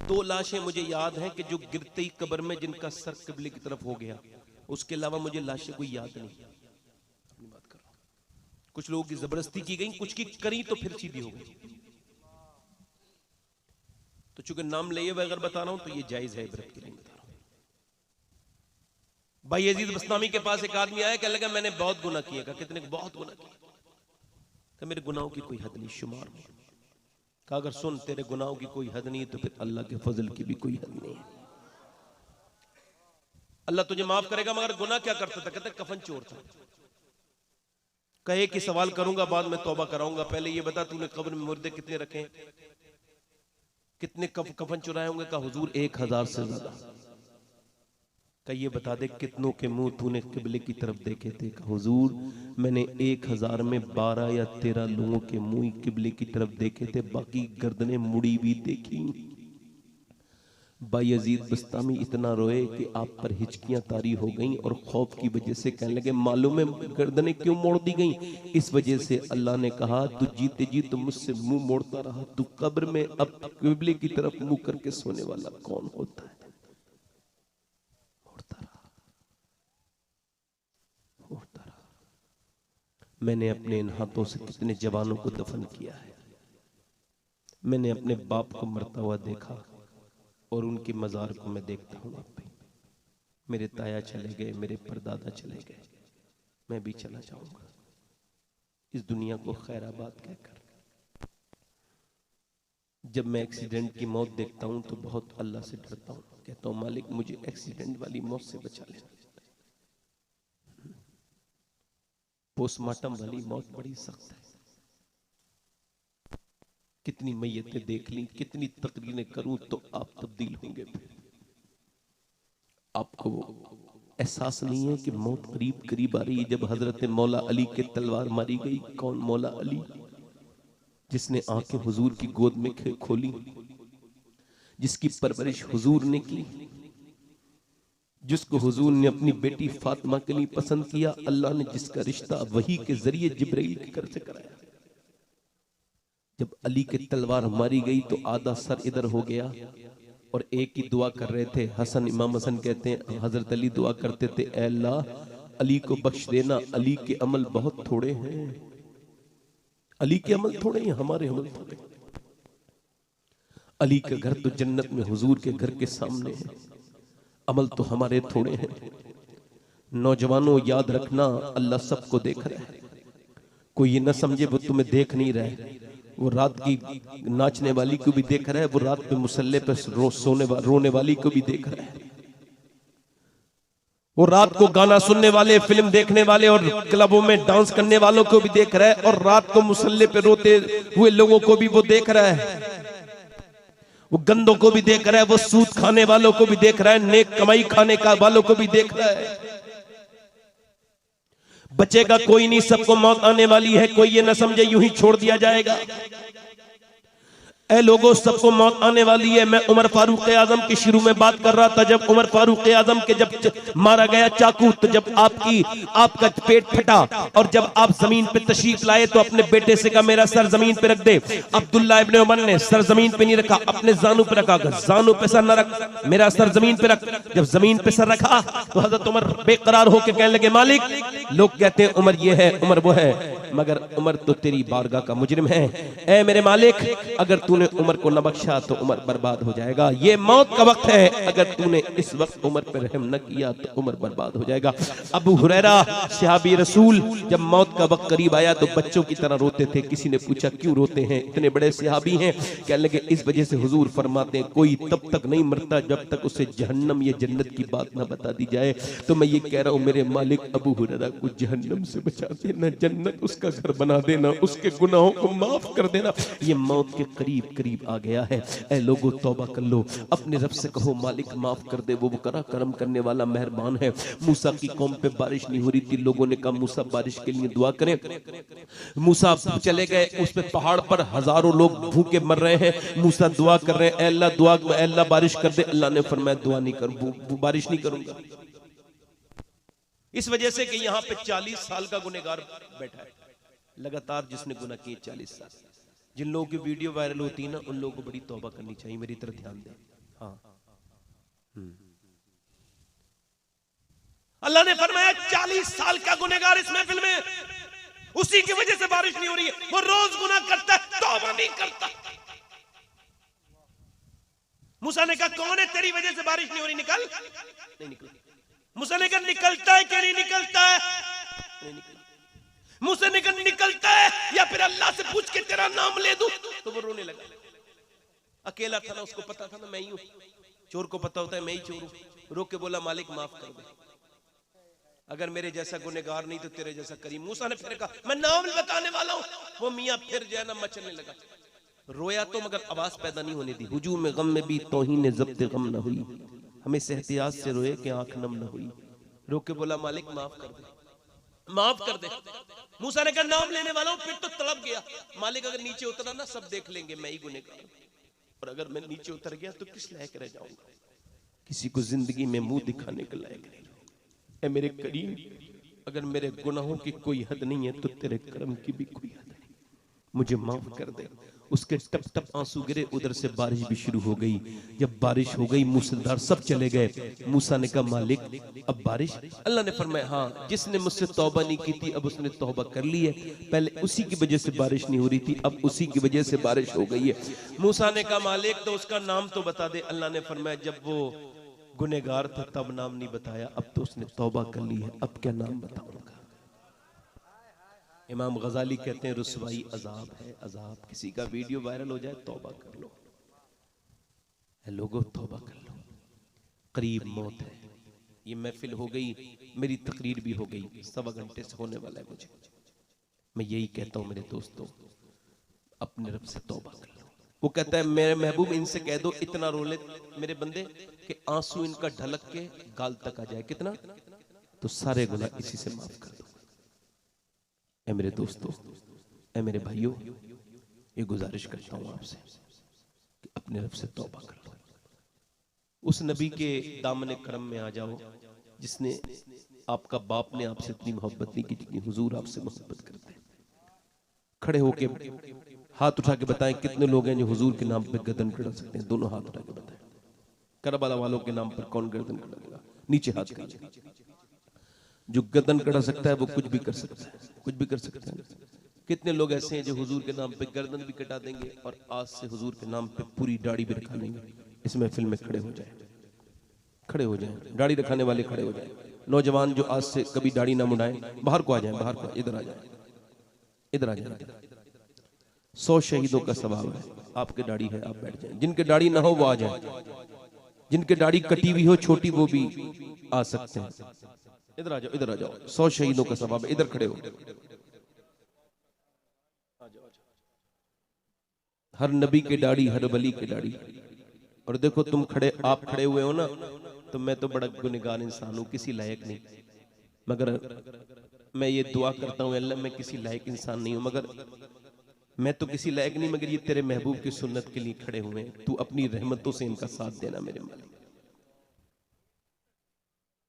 2 लाशें मुझे याद हैं कि जो गिरते ही कब्र में जिनका सर किबले की तरफ हो गया, उसके अलावा मुझे लाशें कोई याद नहीं। अपनी बात कर रहा हूं, कुछ लोगों की जबरदस्ती की गई, कुछ की करी तो फिर सीधी हो गई। तो चूंकि नाम लिए बगैर बता रहा हूं तो ये जायज है, इबरत के लिए बता रहा हूं। भाई यजीद बस्तामी के पास एक आदमी आया, कहने लगा मैंने बहुत गुनाह किए। कहा कितने? बहुत गुनाह किए। कहा मेरे गुनाहों की कोई हद नहीं, शुमार नहीं। कहा अगर सुन, तेरे गुनाहों की कोई हद नहीं तो फिर अल्लाह के फजल की भी कोई हद नहीं है। अल्लाह तुझे माफ करेगा, मगर गुनाह क्या करता था? कहते कफन चोर था। कहे कि सवाल करूंगा, बाद में तौबा कराऊंगा, पहले ये बता तूने कब्र में मुर्दे कितने रखे, कितने कफन चुराए होंगे? का हुजूर 1000 से ज्यादा। का ये बता दे कितनों के मुंह तूने किबले की तरफ देखे थे? का हुजूर मैंने 1000 में 12 या 13 लोगों के मुंह किबले की तरफ देखे थे, बाकी गर्दनें मुड़ी भी देखी। बायजीद बस्तामी इतना रोए कि आप पर हिचकियां तारी हो गईं और खौफ की वजह से कहने लगे मालूम है गर्दनें क्यों मोड़ दी गईं? इस वजह से अल्लाह ने कहा तू जीते जी तो मुझसे मुंह मोड़ता रहा, तू कब्र में अब किबले की तरफ मुंह करके सोने वाला कौन होता है? मोड़ता रहा, मोड़ता रहा। मैंने अपने इन हाथों से कितने जवानों को दफन किया है। मैंने अपने बाप को मरता हुआ देखा और उनके मजार को मैं देखता हूं। अब भी मेरे ताया चले गए, मेरे परदादा चले गए, मैं भी चला जाऊंगा इस दुनिया को खैराबाद कहकर। जब मैं एक्सीडेंट की मौत देखता हूं तो बहुत अल्लाह से डरता हूं, कहता हूं मालिक मुझे एक्सीडेंट वाली मौत से बचा लेना। पोस्टमार्टम वाली मौत बड़ी सख्त है। कितनी मैयतें देख ली, कितनी तकरीरें करूं तो आप तब्दील होंगे। फिर आपको एहसास नहीं है कि मौत करीब करीब आ रही है। जब हजरत मौला अली के तलवार मारी गई, कौन? मौला अली, जिसने आंखें हुजूर की गोद में खोली, जिसकी परवरिश हुजूर ने की, जिसको हुजूर ने अपनी बेटी फातिमा के लिए पसंद किया, अल्लाह ने जिसका रिश्ता वही के जरिए जिब्राइल के घर से कराया। जब अली के तलवार मारी गई तो आधा सर इधर हो गया और एक ही दुआ कर रहे थे। हसन, इमाम हसन कहते हैं हजरत अली दुआ करते थे, ऐ अल्लाह अली को बख्श देना, अली के अमल बहुत थोड़े हैं। अली के अमल थोड़े हैं, हमारे अमल थोड़े। अली का घर तो जन्नत में हुजूर के घर के सामने है, अमल तो हमारे थोड़े हैं। नौजवानों याद रखना, अल्लाह सबको देख रहा है। कोई ये न समझे वो तुम्हें देख नहीं रहा है। वो रात की नाचने वाली को भी देख रहा है, वो रात में मुसल्ले पे रोने वाली को भी देख रहा है, वो रात को गाना सुनने वाले, फिल्म देखने वाले और क्लबों में डांस करने वालों को भी देख रहा है, और रात को मुसल्ले पे रोते हुए लोगों को भी वो देख रहा है, वो गंदों को भी देख रहा है, वो सूद खाने वालों को भी देख रहा है, नेक कमाई खाने का वालों को भी देख रहा है। बचेगा कोई नहीं, सबको मौत आने वाली है। कोई ये न समझे यूं ही छोड़ दिया जाएगा। ऐ लोगों, सबको मौत आने वाली है। मैं उमर फारूक आजम की शुरू में बात कर रहा था। जब उमर फारूक आजम के जब मारा गया चाकू, तो जब आपका पेट फटा और जब आप जमीन पे तशरीफ लाए तो अपने बेटे से कहा मेरा सर जमीन पे रख दे। अब्दुल्ला इब्ने उमर ने सर जमीन पे नहीं रखा, अपने जानू पे रखा। जानू पे सर न रख, मेरा सर जमीन पे रख। जब जमीन पे सर रखा तो हजरत उमर बेकरार होकर कहने लगे मालिक, लोग कहते हैं उमर ये है, उमर वो है, मगर उमर तो तेरी बारगाह का मुजरिम है। ऐ मेरे मालिक, अगर तूने उमर को न बख्शा तो उमर बर्बाद हो जाएगा। ये मौत का वक्त है, अगर तूने इस वक्त उमर पर रहम न किया तो उमर बर्बाद हो जाएगा। अबू हुरैरा सहाबी रसूल, जब मौत का वक्त करीब आया तो बच्चों की तरह रोते थे। किसी ने पूछा क्यों रोते हैं, इतने बड़े सहाबी हैं? कहने लगे इस वजह से हुजूर फरमाते हैं कोई तब तक नहीं मरता जब तक उसे जहन्नम या जन्नत की बात ना बता दी जाए। तो मैं ये कह रहा हूँ मेरे मालिक, अबू हुरैरा को जहन्नम से बचा देना, जन्नत उसका घर बना देना, उसके गुनाहों को माफ कर देना। ये मौत के करीब करीब आ गया है। ऐ लोगों, तौबा कर लो, अपने रब से कहो मालिक माफ कर दे, वो करा करम करने वाला मेहरबान है। मूसा की कौम पे बारिश नहीं हो रही थी, लोगों ने कहा मूसा बारिश के लिए दुआ करें। मूसा चले गए, उस पे पहाड़ पर हजारों लोग भूखे मर रहे हैं। मूसा दुआ कर रहे हैं, ऐ अल्लाह दुआ, ऐ अल्लाह बारिश कर दे। अल्लाह ने फरमाया दुआ नहीं करूं, बारिश नहीं करूंगा। इस वजह से कि यहां पे 40 साल का गुनहगार बैठा है लगातार, जिसने गुनाह किए 40 साल। जिन लोगों की वीडियो वायरल होती है ना, उन लोगों को बड़ी तौबा करनी चाहिए। मेरी तरफ ध्यान दें। हाँ, अल्लाह ने फरमाया 40 साल का गुनहगार इस महफिल में, उसी की वजह से बारिश नहीं हो रही है। वो रोज गुनाह करता है, तौबा नहीं करता। मूसा ने कहा कौन है तेरी वजह से बारिश नहीं हो रही, निकल। नहीं निकल। मूसा ने कहा निकलता है कि नहीं निकलता है, नहीं निकल। मूसा ने कहा निकलता है या फिर अल्लाह से पूछ के तेरा नाम ले दूं। तो वो रोने लगा। अकेला था ना, उसको पता था ना मैं ही हूं। चोर को पता होता है मैं ही चोर हूं। रो के बोला मालिक माफ कर दे, अगर मेरे जैसा गुनहगार नहीं तो तेरे जैसा करीम। मूसा ने फिर कहा मैं नाम बताने वाला हूं। वो मियां फिर जो है ना मचलने लगा। रोया तो मगर आवाज पैदा नहीं होने दी। हुजूम गम में भी तौहीन ज़ब्त गम न हुई, हमें एहतियात से रोए कि आंख नम न हुई। रो के बोला मालिक माफ कर दे, माफ कर दे। मूसा ने कहा नाम लेने वाला हूं। फिर तो तड़प गया, मालिक अगर नीचे उतरा ना सब देख लेंगे मैं ही गुनहगार हूं, और अगर मैं नीचे उतर गया तो किस लायक रह जाऊंगा, किसी को जिंदगी में मुंह दिखाने के लायक नहीं। ऐ मेरे करीम, अगर मेरे गुनाहों की कोई हद नहीं है तो तेरे करम की भी कोई हद नहीं, मुझे माफ कर दे। उसके टप टप आंसू गिरे। उधर से बारिश भी शुरू हो गई। जब बारिश हो गई मूसलाधार, सब चले गए। मूसा ने कहा मालिक अब बारिश? अल्लाह ने फरमाया हाँ, जिसने मुझसे तौबा नहीं की थी अब उसने तौबा कर ली है। पहले उसी की वजह से बारिश नहीं हो रही थी, अब उसी की वजह से बारिश हो गई है। मूसा ने कहा मालिक तो उसका नाम तो बता दे। अल्लाह ने फरमाया जब वो गुनहगार था तब नाम नहीं बताया, अब तो उसने तौबा कर ली है, अब क्या नाम बताऊंगा। इमाम गजाली कहते हैं रुसवाई अजाब है, अजाब। किसी का वीडियो वायरल हो जाए तौबा कर लो, लोगों तौबा कर लो, करीब मौत है। ये महफिल हो गई, मेरी तकरीर भी हो गई, 1.25 घंटे से होने वाला है मुझे। मैं यही कहता हूं मेरे दोस्तों, अपने रब से तौबा कर लो। वो कहता है मेरे महबूब इनसे कह दो इतना रोले मेरे बंदे कि आंसू इनका ढलक के गाल तक आ जाए। कितना? तो सारे गुनाह इसी से माफ कर दो। ऐ मेरे दोस्तों, ऐ मेरे भाइयों, ये गुजारिश करता हूं आपसे कि अपने रब से तौबा कर लो। उस नबी के दामन करम में आ जाओ जिसने, आपका बाप ने आपसे इतनी मोहब्बत नहीं की जितनी हुजूर आपसे मोहब्बत करते हैं। खड़े होके हाथ उठा के बताएं कितने लोग हैं जो हुजूर के नाम पे गर्दन कड़ा सकते हैं। दोनों हाथ उठा के बताएं। करबला वालों के नाम पर कौन गर्दन कड़ेगा? नीचे हाथ कीजिए। जो गर्दन कड़ा सकता है वो कुछ भी कर सकता है, कुछ भी कर सकता है। कितने लोग ऐसे हैं जो हुजूर के नाम पे गर्दन भी कटा देंगे और आज से हुजूर के नाम पे पूरी दाढ़ी भी रखा लेंगे। इस महफिल में खड़े हो जाए, खड़े हो जाए, दाढ़ी रखाने वाले खड़े हो जाए। नौजवान जो आज से कभी दाढ़ी ना मुड़ाएं बाहर को आ जाए, बाहर को, इधर आ जाए, इधर आ जाए। 100 शहीदों का सवाब है। आपके दाढ़ी है आप बैठ जाए, जिनके दाढ़ी ना हो वो आ जाए, जिनके दाढ़ी कटी हुई हो छोटी वो भी आ सकते हैं। इधर आ जाओ, इधर आ जाओ। 100 शहीदों का सवाब है। इधर खड़े हो। हर नबी के दाढ़ी, हर वली के दाढ़ी। और देखो तुम खड़े, आप खड़े हुए हो ना, तो मैं तो बड़ा गुनहगार इंसान हूं, किसी लायक नहीं। मगर मैं ये दुआ करता हूं अल्लाह मैं किसी लायक इंसान नहीं हूं, मगर मैं तो किसी लायक नहीं, मगर ये तेरे महबूब की सुन्नत के लिए खड़े हुए हैं। तू अपनी रहमतों से इनका साथ देना मेरे मालिक।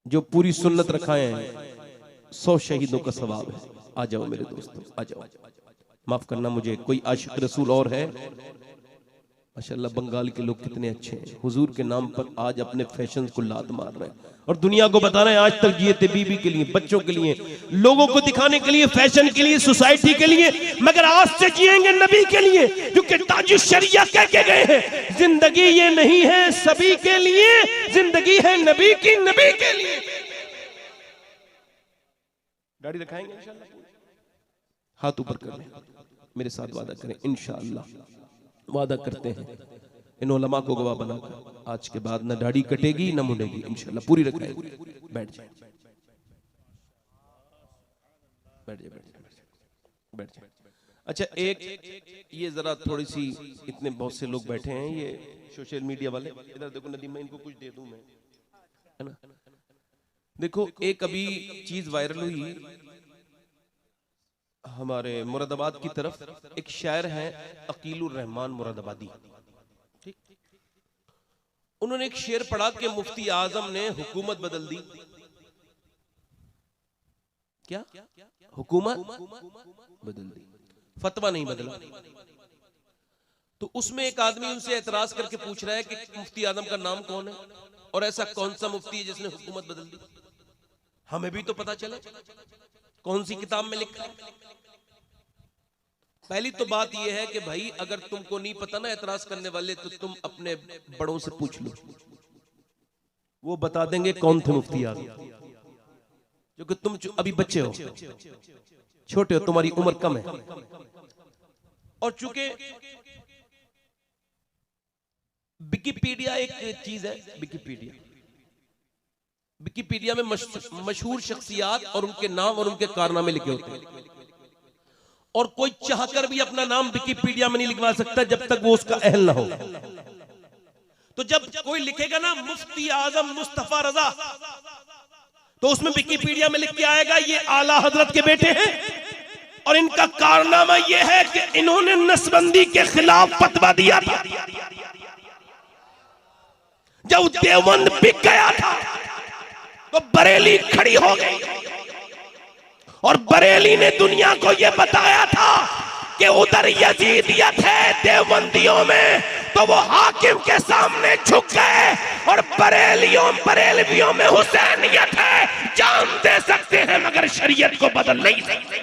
जो पूरी सुन्नत रखाए हैं 100 शहीदों का सवाब है। आ जाओ मेरे दोस्तों, आ जाओ। माफ करना मुझे, कोई आशिक रसूल और है? माशाल्लाह बंगाल के लोग कितने अच्छे हैं, हुजूर के नाम पर आज अपने फैशन को लात मार रहे हैं और दुनिया को बता रहे हैं आज तक जिए थे बीबी के लिए, बच्चों के लिए, लोगों को दिखाने के लिए, फैशन के लिए, सोसाइटी के लिए, मगर आज से जिएंगे नबी के लिए, क्योंकि ताजुश शरिया कह के गए हैं जिंदगी ये नहीं है सभी के लिए, जिंदगी है नबी की, नबी के लिए। दाढ़ी रखाएंगे इंशाअल्लाह। हाथ ऊपर कर लें, मेरे साथ वादा करें इंशाअल्लाह। वादा करते हैं इन उलमा को गवाह बनाकर आज के बाद ना दाढ़ी कटेगी ना मुड़ेगी इंशाअल्लाह, पूरी रखाएंगे। बैठ जाए, बैठ जाए, बैठ जाए। अच्छा एक ये जरा थोड़ी सी, इतने बहुत से लोग बैठे हैं, ये सोशल मीडिया वाले, इधर देखो नदीम, इनको कुछ दे दूं मैं, है ना। देखो एक अभी चीज वायरल हुई हमारे मुरादाबाद की तरफ, एक शायर है अकीलुर रहमान मुरादाबादी, ठीक, उन्होंने एक शेर पढ़ा कि मुफ्ती आजम ने हुकूमत बदल दी। क्या? हुकूमत बदल दी, फतवा नहीं बदला। तो उसमें एक आदमी उनसे एतराज करके पूछ रहा है कि मुफ्ती आजम का नाम कौन है और ऐसा कौन सा मुफ्ती है जिसने हुकूमत बदल दी, हमें भी तो पता चले कौन सी किताब में लिखा है। पहली तो बात यह है कि भाई अगर तुमको नहीं पता ना एतराज करने वाले, तो तुम अपने बड़ों से पूछ लो, वो बता देंगे कौन थे मुफ्ती आजम। क्योंकि तुम अभी बच्चे हो, छोटे हो, तुम्हारी उम्र कम है। और चूंकि विकिपीडिया एक चीज है, विकिपीडिया में मशहूर शख्सियात और उनके नाम और उनके कारनामे लिखे होते हैं, और कोई चाहकर भी अपना नाम विकिपीडिया में नहीं लिखवा सकता जब तक वो उसका अहल ना हो। तो जब कोई लिखेगा ना मुफ्ती आजम मुस्तफा रजा, तो उसमें विकिपीडिया में लिख के आएगा ये आला हजरत के बेटे हैं, और इनका कारनामा यह है कि इन्होंने नस्बंदी के खिलाफ फतवा दिया था। जब देवबंद बिक गया था तो बरेली खड़ी हो गई, और बरेली ने दुनिया को यह बताया था कि उधर यजीदियत है देवबंदियों में, तो वो हाकिम के सामने झुक गए, और बरेलवियों में हुसैनियत है, जान दे सकते हैं मगर शरीयत को बदल नहीं सकते।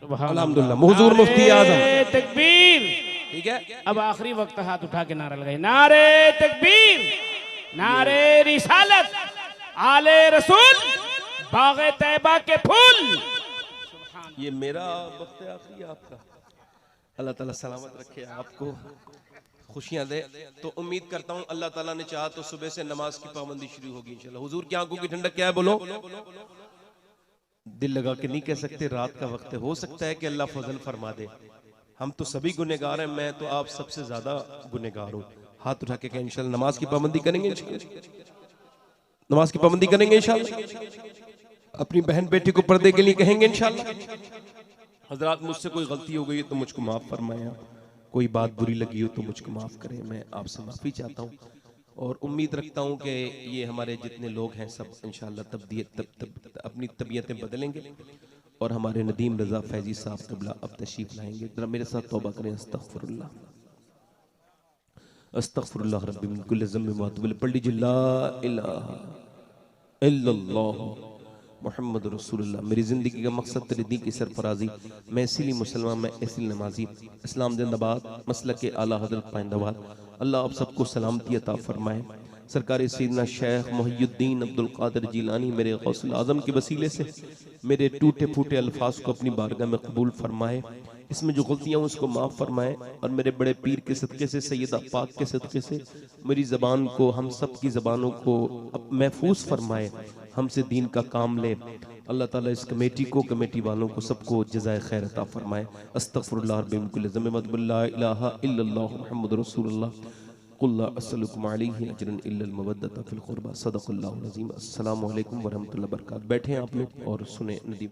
अल्हम्दुलिल्लाह हुजूर मुफ्ती आजम तकबीर। ठीक है, अब आखिरी वक्त हाथ उठा के नारा लगाए, नारे तकबीर, नारे रिसालत, आले रसूल, बागे तैयबा के फूल। ये मेरा वक्त है आखिरी, आपका। अल्लाह ताला सलामत रखे, आपको खुशियां दे। तो उम्मीद करता हूं अल्लाह ताला ने चाहा तो सुबह से नमाज की पाबंदी शुरू होगी इंशाल्लाह। हुजूर की आंखों की ठंडक क्या है, बोलो। दिल लगा के नहीं कह सकते, रात का वक्त है, हो सकता है कि अल्लाह फजल फरमा दे। हम तो सभी गुनहगार हैं, मैं तो आप सबसे ज्यादा गुनहगार हूं। हाथ उठा के कहें इंशाल्लाह नमाज की पाबंदी करेंगे, नमाज की पाबंदी करेंगे इंशाल्लाह। अपनी बहन बेटी को पर्दे के लिए कहेंगे इंशाल्लाह। हजरात मुझसे कोई गलती हो गई है तो मुझको माफ फरमाएं, कोई बात बुरी लगी हो तो मुझको माफ करें, मैं आपसे माफी चाहता हूँ। और उम्मीद रखता हूँ कि ये हमारे जितने लोग हैं सब इंशाल्लाह अपनी तबीयतें बदलेंगे, और हमारे नदीम रजा फैजी साहब क़िबला अब तशरीफ लाएंगे। जरा मेरे साथ तौबा करें, अस्तगफिरुल्लाह अस्तगफिरुल्लाह रब्बी मिन कुल्लि ज़म्बिन व अतूबु इलैह। पढ़ लीजिए ला इलाहा इल्लल्लाह मुहम्मद रसूलुल्लाह। मेरी ज़िंदगी का मकसद तेरे दीन की सरफराजी, मैं इसीलिए मुसलमान, मैं इसलिए नमाजी। इस्लाम जिंदाबाद, मसलक के आला हज़रत पाइंदाबाद। अल्लाह आप सबको सलामती अता फरमाए। सरकारी सैयदना शेख मुहियुद्दीन अब्दुल कादिर जिलानी मेरे गौसुल आज़म के वसीले से मेरे टूटे फूटे अल्फाज को अपनी बारगाह में कबूल फरमाए, इसमें जो गलतियाँ उसको माफ़ फरमाए, और मेरे बड़े पीर के सदक़े से, सैयदा पाक के सदक़े से मेरी ज़बान को, हम सब की ज़बानों को महफूज फरमाए, हमसे दीन का काम ले। अल्लाह ताला इस कमेटी को, कमेटी वालों को, सबको जज़ाए खैर अता फरमाए। अस्तगफिरुल्लाह रब्बी मिन कुल्लि ज़ंबिन ला इलाहा इल्लल्लाह मुहम्मदुर रसूलुल्लाह कुल ला अस्सलुकुम अलैहि अजरन इल्लल मवद्दत फिल क़ुरबा। सदक़ल्लाहुल अज़ीम। अस्सलामु अलैकुम व रहमतुल्लाहि व बरकातहू। बैठे हैं आप लोग और सुने नदीम।